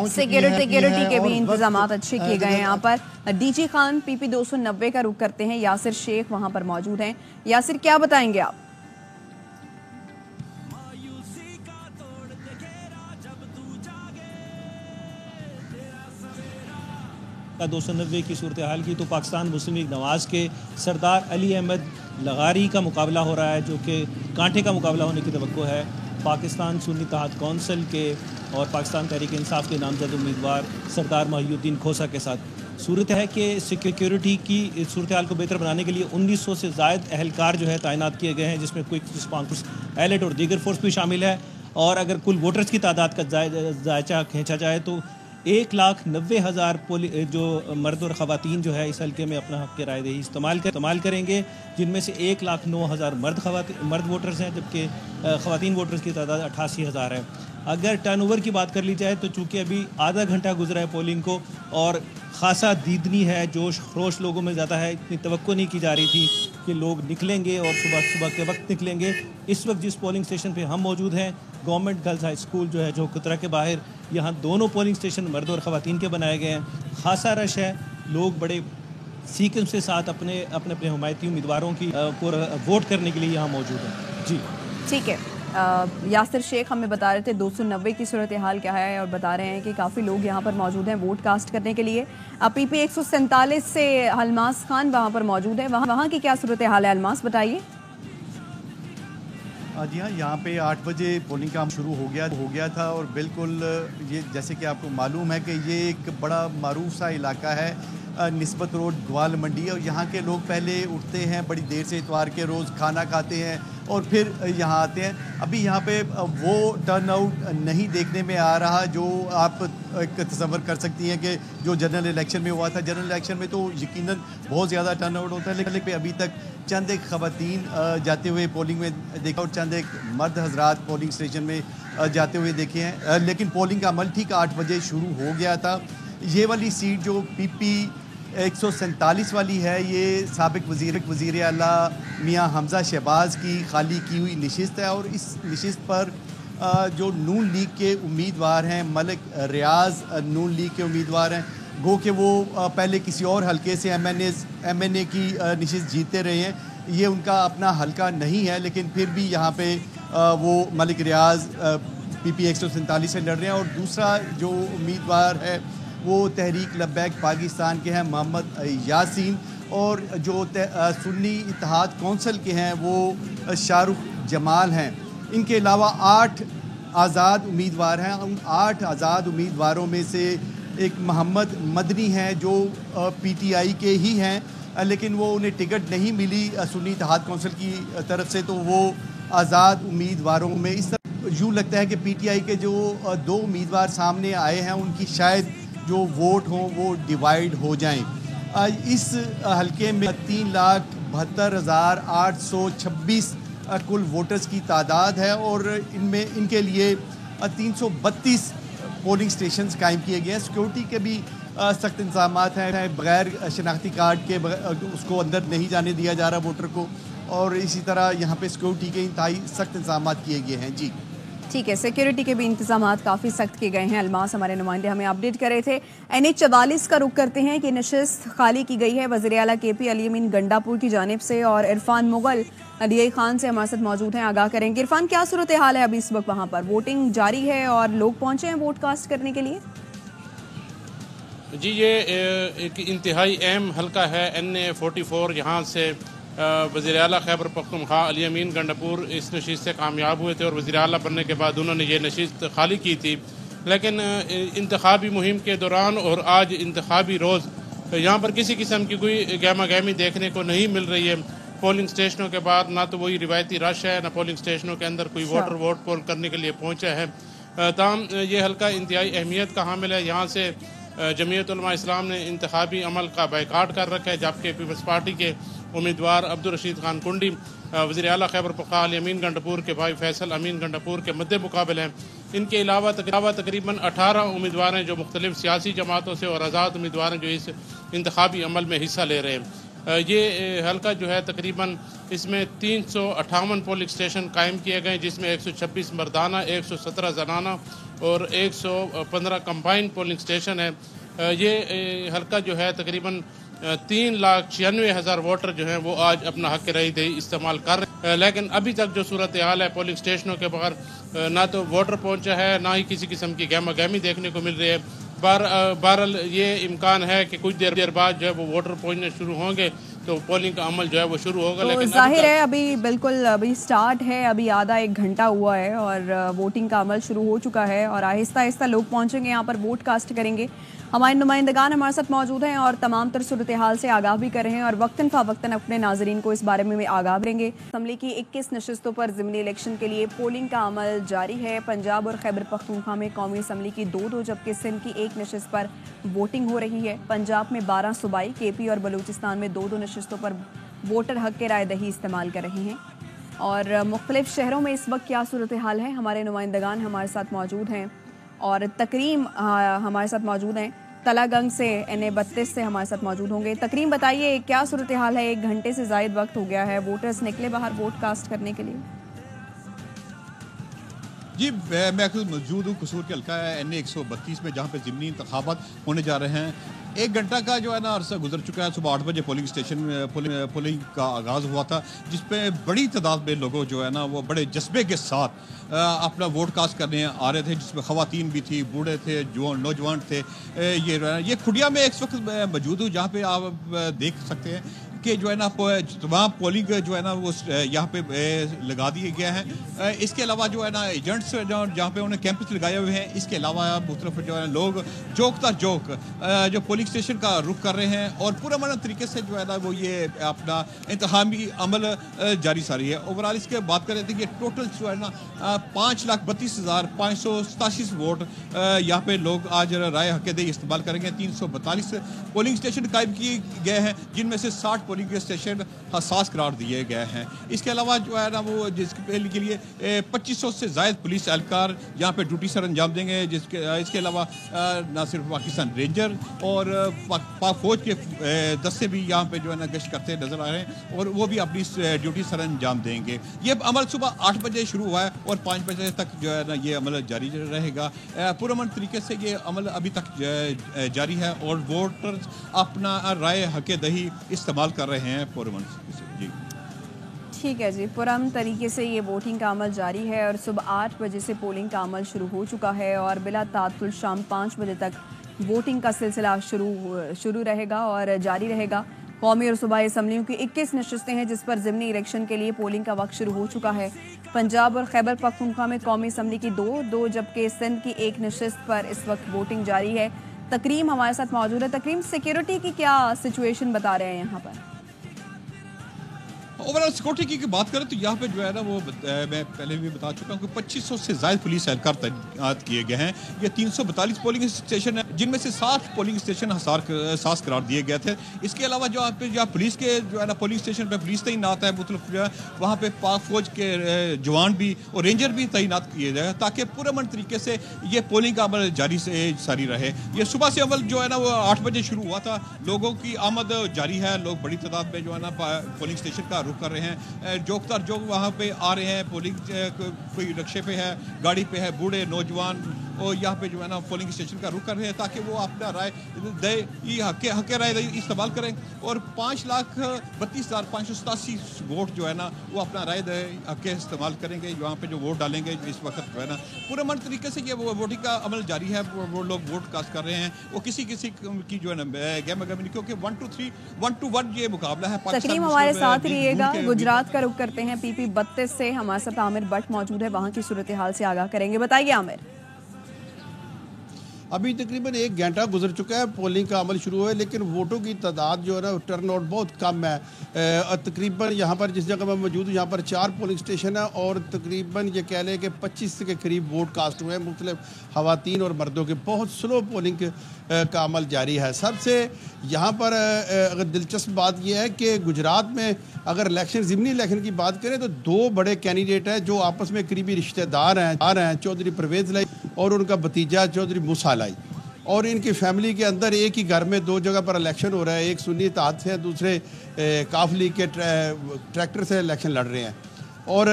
सिक्योरिटी के भी इंतजाम अच्छे किए गए हैं। यहाँ पर DG खान PP 290 का रुख करते हैं, यासिर शेख वहाँ पर मौजूद हैं। यासिर, क्या बताएंगे आप? 290 की सूरत हाल की तो पाकिस्तान मुस्लिम लीग नवाज़ के सरदार अली अहमद लगारी का मुकाबला हो रहा है, जो कि कांटे का मुकाबला होने की तवक्को है पाकिस्तान सुन्नी इत्तेहाद कौंसिल के और पाकिस्तान तहरीक इंसाफ के नामजद उम्मीदवार सरदार महिउद्दीन खोसा के साथ। सूरत है कि सिक्योरिटी की सूरत हाल को बेहतर बनाने के लिए 1900 से ज़ायद अहलकार जो है तैनात किए गए हैं, जिसमें क्विक रिस्पॉन्स एलर्ट और दीगर फोर्स भी शामिल है। और अगर कुल वोटर्स की तादाद का जायचा खींचा जाए तो 1,90,000 जो मर्द और ख़वातीन जो है इस हल्के में अपना हक़ राय दही इस्तेमाल करेंगे, जिनमें से 1,09,000 मर्द वोटर्स हैं, जबकि ख़वातीन वोटर्स की तादाद 88,000 है। अगर टर्नओवर की बात कर ली जाए तो चूँकि अभी आधा घंटा गुजरा है पोलिंग को और ख़ासा दीदनी है, जोश खरोश लोगों में ज़्यादा है, इतनी तवक्को नहीं की जा रही थी कि लोग निकलेंगे और सुबह के वक्त निकलेंगे। इस वक्त जिस पोलिंग स्टेशन पे हम मौजूद हैं, गवर्नमेंट गर्ल्स हाई स्कूल जो है जोहकुतरा के बाहर, यहाँ दोनों पोलिंग स्टेशन मर्द और ख़वातीन के बनाए गए हैं। ख़ासा रश है, लोग बड़े सीक्वेंस के साथ अपने अपने हमायती उम्मीदवारों की को वोट करने के लिए यहाँ मौजूद हैं। जी ठीक है, यासिर शेख हमें बता रहे थे 290 की सूरत हाल क्या है और बता रहे हैं कि काफ़ी लोग यहाँ पर मौजूद हैं वोट कास्ट करने के लिए। PP 147 से अलमास खान वहाँ पर मौजूद है, वहाँ की क्या सूरत हाल है अलमास, बताइए। जी हाँ, यहाँ पे 8 बजे पोलिंग काम शुरू हो गया था और बिल्कुल ये जैसे कि आपको मालूम है कि ये एक बड़ा मारूफ सा इलाका है, निस्बत रोड ग्वाल मंडी, और यहाँ के लोग पहले उठते हैं बड़ी देर से, इतवार के रोज़ खाना खाते हैं और फिर यहाँ आते हैं। अभी यहाँ पे वो टर्नआउट नहीं देखने में आ रहा जो आप तसव्वुर कर सकती हैं कि जो जनरल इलेक्शन में हुआ था। जनरल इलेक्शन में तो यकीनन बहुत ज़्यादा टर्नआउट होता है, लेकिन अभी तक चंद एक ख़वातीन जाते हुए पोलिंग में देखा और चंद एक मर्द हजरात पोलिंग स्टेशन में जाते हुए देखे हैं। लेकिन पोलिंग का अमल ठीक 8 बजे शुरू हो गया था। ये वाली सीट जो PP 147 वाली है, ये साबिक वज़ीर आला मियाँ हमज़ा शहबाज की खाली की हुई नशिस्त है और इस नशिस्त पर जो नून लीग के उम्मीदवार हैं, मलिक रियाज नून लीग के उम्मीदवार हैं, गो कि वो पहले किसी और हलके से MNA की नशिस्त जीतते रहे हैं, ये उनका अपना हलका नहीं है, लेकिन फिर भी यहाँ पे वो मलिक रियाज PP 147 से लड़ रहे हैं। और दूसरा जो उम्मीदवार है वो तहरीक लब्बैक पाकिस्तान के हैं मोहम्मद यासीन, और जो सुन्नी इत्तेहाद कौंसिल के हैं वो शाहरुख जमाल हैं। इनके अलावा 8 आज़ाद उम्मीदवार हैं। उन 8 आज़ाद उम्मीदवारों में से एक मोहम्मद मदनी हैं जो PTI के ही हैं, लेकिन वो उन्हें टिकट नहीं मिली सुन्नी इत्तेहाद कौंसिल की तरफ से, तो वो आज़ाद उम्मीदवारों में इस तरह यूँ लगता है कि PTI के जो 2 उम्मीदवार सामने आए हैं उनकी शायद जो वोट हों वो डिवाइड हो जाएं। इस हलके में 3,72,826 कुल वोटर्स की तादाद है और इनमें इनके लिए 332 पोलिंग स्टेशंस कायम किए गए हैं। सिक्योरिटी के भी सख्त इंतजाम हैं, बगैर शनाख्ती कार्ड के उसको अंदर नहीं जाने दिया जा रहा वोटर को, और इसी तरह यहाँ पे सिक्योरिटी के इंतहाई सख्त इंतजाम किए गए हैं। जी ठीक है, सिक्योरिटी के भी इंतजाम काफ़ी सख्त किए गए हैं। अलमास हमारे नुमाइंदे हमें अपडेट कर रहे थे। NH 44 का रुख करते हैं कि नशिस्त खाली की गई है वज़ीर आला KP अली अमीन गंडापुर की जानिब से, और इरफान मुगल DI खान से हमारे साथ मौजूद हैं, आगाह करेंगे। इरफान, क्या सूरत हाल है अभी इस वक्त वहाँ पर? वोटिंग जारी है और लोग पहुँचे हैं वोट कास्ट करने के लिए? जी, ये एक इंतहाई अहम हल्का है NA 44। यहाँ से वज़ीर आला खैबर पख्तूनख्वा अली अमीन गंडापुर इस नशिस्त से कामयाब हुए थे और वज़ीर आला बनने के बाद उन्होंने ये नशिस्त खाली की थी। लेकिन इंतखाबी मुहिम के दौरान और आज इंतखाबी रोज़ यहाँ पर किसी किस्म की कोई गहमा गहमी देखने को नहीं मिल रही है। पोलिंग स्टेशनों के बाद ना तो वही रिवायती रश है, ना पोलिंग स्टेशनों के अंदर कोई वोटर वोट पोल करने के लिए पहुँचा है। ताहम ये हल्का इंतहाई अहमियत का हामिल है। यहाँ से जमीयत उलमा इस्लाम ने इंतखाबी अमल का बायकाट कर रखा है, जबकि पीपल्स पार्टी के उम्मीदवार अब्दुल रशीद खान कुंडी वज़ीर आला खैबर पख्तूनख्वा अली अमीन गंडापुर के भाई फैसल अमीन गंडापुर के मद्दे मुकाबल हैं। इनके अलावा तकरीबन 18 उम्मीदवार हैं जो मुख्तलिफ सियासी जमातों से और आज़ाद उम्मीदवार हैं जो इस इंतखाबी अमल में हिस्सा ले रहे हैं। ये हल्का जो है तकरीबन इसमें 358 पोलिंग स्टेशन कायम किए गए, जिसमें 126 मर्दाना, 117 जनाना और 115 कंबाइन पोलिंग स्टेशन है। ये हल्का जो है तकरीबन 3,96,000 वोटर जो हैं वो आज अपना हक राय दही इस्तेमाल कर रहे हैं। लेकिन अभी तक जो सूरत हाल है पोलिंग स्टेशनों के बाहर ना तो वोटर पहुंचा है, ना ही किसी किस्म की गहमा गहमी देखने को मिल रही है। बहरहाल ये इम्कान है कि कुछ देर बाद जो है वो वोटर पहुंचने शुरू होंगे तो पोलिंग का अमल जो है वो शुरू होगा। तो लेकिन जाहिर है अभी स्टार्ट है, अभी आधा 1 घंटा हुआ है और वोटिंग का अमल शुरू हो चुका है और आहिस्ता आहिस्ता लोग पहुंचेंगे यहाँ पर, वोट कास्ट करेंगे। हमारे नुमाइंदगान हमारे साथ मौजूद हैं और तमाम तर सूरत हाल से आगाह भी कर रहे हैं और वक्तन फ़वक्तन अपने नाजरीन को इस बारे में आगाह करेंगे। असम्बली की 21 नशिस्तों पर ज़िमनी इलेक्शन के लिए पोलिंग का अमल जारी है। पंजाब और खैबर पख्तूनख्वा में कौमी असम्बली की 2-2 जबकि सिंध की 1 नशिस्त पर वोटिंग हो रही है। पंजाब में 12 सूबाई, KP और बलूचिस्तान में 2-2 नशिस्तों पर वोटर हक के राय दही इस्तेमाल कर रहे हैं। और मुख्तलिफ शहरों में इस वक्त क्या सूरत हाल है, हमारे नुमाइंदगान हमारे साथ मौजूद हैं और तकरीम हमारे साथ मौजूद हैं। तलागंग से NA 32 से हमारे साथ मौजूद होंगे। तकरीम, बताइए क्या सूरत हाल है? 1 घंटे से ज़ायद वक्त हो गया है, वोटर्स निकले बाहर वोट कास्ट करने के लिए? जी, मैं खुद मौजूद हूँ कसूर के हल्का NA 132 में, जहाँ पे ज़िमनी इंतखाबात होने जा रहे हैं। 1 घंटा का जो है ना अरसा गुजर चुका है। सुबह 8 बजे पोलिंग स्टेशन पोलिंग का आगाज़ हुआ था, जिसपे बड़ी तादाद में लोगों जो है ना वो बड़े जज्बे के साथ अपना वोट कास्ट करने आ रहे थे, जिसमें ख़वातीन भी थी, बूढ़े थे, नौजवान थे। ये खुडिया में इस वक्त मौजूद हूँ, जहाँ पे आप देख सकते हैं कि जो है ना तमाम पोलिंग जो है ना वो यहाँ पे लगा दिए गए हैं। इसके अलावा जो है ना एजेंट्स जहाँ पे उन्हें कैंप्स लगाए हुए हैं, इसके अलावा मुख्तलिफ जो है लोग जोकता जोक जो पोलिंग स्टेशन का रुख कर रहे हैं और पुरअमन तरीके से जो है ना वो ये अपना इंतखाबी अमल जारी सारी है। ओवरऑल इसके बात करें तो ये टोटल जो है ना 5,32,587 वोट यहाँ पे लोग आज राय हक़-ए-दही इस्तेमाल करेंगे। 342 पोलिंग स्टेशन कायम किए गए हैं, जिनमें से 60 पोलिंग स्टेशन हसास करार दिए गए हैं। इसके अलावा जो है ना वो जिसके लिए 2500 से ज़ायद पुलिस एहलकार यहाँ पे ड्यूटी सर अंजाम देंगे। इसके अलावा ना सिर्फ पाकिस्तान रेंजर और पाक फौज के दस्ते भी यहाँ पे जो है ना गश्त करते नजर आ रहे हैं और वो भी अपनी ड्यूटी सर अंजाम देंगे। ये अमल सुबह 8 बजे शुरू हुआ है और 5 बजे तक जो है ना ये अमल जारी रहेगा। पुरअमन तरीके से ये अमल अभी तक जारी है और वोटर्स अपना राय हक़-ए-दही इस्तेमाल कर रहे हैं पुरअमन जी। ठीक है जी, पुरअमन तरीके से ये वोटिंग का अमल जारी है और सुबह 8 बजे से पोलिंग का अमल शुरू हो चुका है और बिला तातुल शाम 5 बजे तक वोटिंग का सिलसिला शुरू रहेगा और जारी रहेगा। कौमी और सूबाई असम्बलियों की 21 नशिस्तें हैं, जिस पर ज़िमनी इलेक्शन के लिए पोलिंग का वक्त शुरू हो चुका है। पंजाब और खैबर पख्तूनख्वा में कौमी असम्बली की दो जबकि सिंध की 1 नशिस्त पर इस वक्त वोटिंग जारी है। तकरीम हमारे साथ मौजूद है। तकरीम, सिक्योरिटी की क्या सिचुएशन बता रहे हैं यहाँ पर? ओवरऑल सिक्योरिटी की बात करें तो यहाँ पे जो है ना वो मैं पहले भी बता चुका हूँ कि 2500 से ज़ायद पुलिस एहलकार तैनात किए गए हैं। ये 342 पोलिंग स्टेशन है, जिनमें से 60 पोलिंग स्टेशन हसास करार दिए गए थे। इसके अलावा जो आप यहाँ पुलिस के जो है ना पोलिंग स्टेशन पर पुलिस तैनात है, मतलब जो है वहाँ पे पाक फौज के जवान भी और रेंजर भी तैनात किए जाए ताकि पुरअमन तरीके से ये पोलिंग का अमल जारी रहे। ये सुबह से अमल जो है ना वो 8 बजे शुरू हुआ था। लोगों की आमद जारी है, लोग बड़ी तादाद में जो है ना पोलिंग स्टेशन का कर रहे हैं। जोकदार जोक वहाँ पे आ रहे हैं, पोलिंग कोई रिक्शे पे है, गाड़ी पे है, बूढ़े नौजवान और यहाँ पे जो है ना पोलिंग स्टेशन का रुख कर रहे हैं ताकि वो अपना राय दे हक़ राय इस्तेमाल करें और 5,32,587 वोट जो है ना वो अपना राय दे हक़ इस्तेमाल करेंगे। वहाँ पे जो वोट डालेंगे इस वक्त जो है ना पुरअमन तरीके से ये वोटिंग का अमल जारी है। वो लोग वोट कास्ट कर रहे हैं, वो किसी की जो है ना गैम गैम नहीं, क्योंकि 1 to 1 ये मुकाबला है। तकरीम हमारे साथ रहिएगा। गुजरात का रुख करते हैं। PP 32 से हमारे साथ आमिर भट्ट मौजूद है, वहाँ की सूरत हाल से आगाह करेंगे। बताइए आमिर। अभी तकरीबन 1 घंटा गुजर चुका है, पोलिंग का अमल शुरू हुआ है, लेकिन वोटों की तादाद जो है ना टर्न आउट बहुत कम है। तकरीबन यहाँ पर जिस जगह मैं मौजूद हूँ यहाँ पर 4 पोलिंग स्टेशन है और तकरीबन ये कह लें कि 25 के करीब वोट कास्ट हुए हैं। मुख्तलिफ ख़वातीन और मर्दों के बहुत स्लो पोलिंग का अमल जारी है। सबसे यहाँ पर अगर दिलचस्प बात यह है कि गुजरात में अगर ज़िमनी इलेक्शन की बात करें तो 2 बड़े कैंडिडेट हैं जो आपस में करीबी रिश्तेदार हैं, चौधरी परवेज़ लाई और उनका भतीजा चौधरी मूसा लाई। और इनकी फैमिली के अंदर एक ही घर में 2 जगह पर इलेक्शन हो रहा है। एक सुन्नी इत्तेहाद से, दूसरे काफ लीग के ट्रैक्टर से इलेक्शन लड़ रहे हैं। और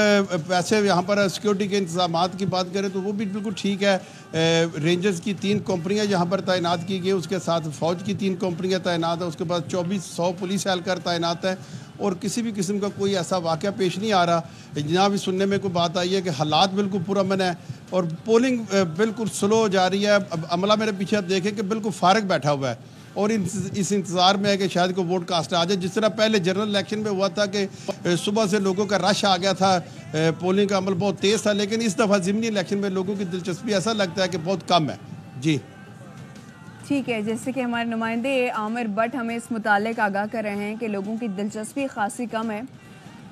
वैसे यहाँ पर सिक्योरिटी के इंतजामात की बात करें तो वो भी बिल्कुल ठीक है। रेंजर्स की 3 कंपनियाँ यहाँ पर तैनात की गई, उसके साथ फ़ौज की 3 कंपनियाँ तैनात है, उसके बाद 2400 पुलिस एहलकार तैनात है और किसी भी किस्म का कोई ऐसा वाक़या पेश नहीं आ रहा। जहाँ भी सुनने में कोई बात आई है कि हालात बिल्कुल पुरअमन है और पोलिंग बिल्कुल स्लो जा रही है। अब अमला मेरे पीछे आप देखें कि बिल्कुल फारग बैठा हुआ है और इस इंतज़ार में है कि शायद को वोट कास्ट आ जाए। जिस तरह पहले जनरल इलेक्शन में हुआ था कि सुबह से लोगों का रश आ गया था, पोलिंग का अमल बहुत तेज़ था, लेकिन इस दफ़ा ज़िमनी इलेक्शन में लोगों की दिलचस्पी ऐसा लगता है कि बहुत कम है। जी ठीक है, जैसे कि हमारे नुमाइंदे आमिर भट्ट हमें इस मुतालिक आगाह कर रहे हैं कि लोगों की दिलचस्पी खासी कम है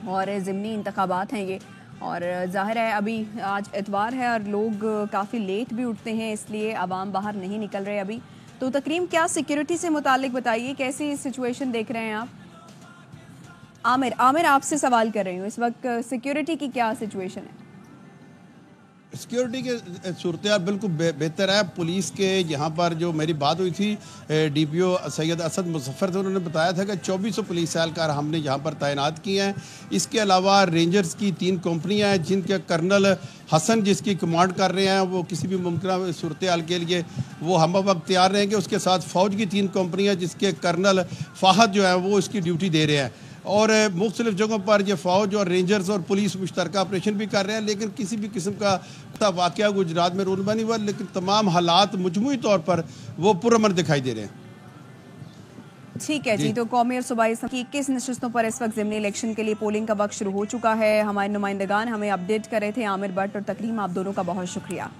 और ज़िमनी इंतखाबात हैं ये, और ज़ाहिर है अभी आज इतवार है और लोग काफ़ी लेट भी उठते हैं, इसलिए आवाम बाहर नहीं निकल रहे अभी। तो तकरीम क्या सिक्योरिटी से मुतालिक बताइए, कैसी सिचुएशन देख रहे हैं आप? आमिर आपसे सवाल कर रही हूँ, इस वक्त सिक्योरिटी की क्या सिचुएशन है? सिक्योरिटी के सूरत बिल्कुल बेहतर है। पुलिस के यहाँ पर जो मेरी बात हुई थी DPO सैयद असद मुजफ्फर थे, उन्होंने बताया था कि 2400 पुलिस एहलकार हमने यहाँ पर तैनात किए हैं। इसके अलावा रेंजर्स की 3 कंपनियाँ हैं जिनके कर्नल हसन जिसकी कमांड कर रहे हैं, वो किसी भी मुमकिन सूरत हाल के लिए वो हम वक्त तैयार रहेंगे। उसके साथ फ़ौज की 3 कंपनियाँ जिसके कर्नल फ़ाहद जो है वो इसकी ड्यूटी दे रहे हैं और मुख्तलिफ जगहों पर ये फ़ौज और रेंजर्स और पुलिस मुश्तरका ऑपरेशन भी कर रहे हैं। लेकिन किसी भी किस्म का वाक़या गुजरात में रूनमा नहीं हुआ, लेकिन तमाम हालात मजमूई तौर पर वो पुरअमन दिखाई दे रहे हैं। ठीक है जी, तो कौमी और सूबाई की 21 नशिस्तों पर इस वक्त ज़िमनी इलेक्शन के लिए पोलिंग का वक्त शुरू हो चुका है। हमारे नुमाइंदगान हमें अपडेट कर रहे थे, आमिर भट्ट और तकरीम, आप दोनों का बहुत शुक्रिया।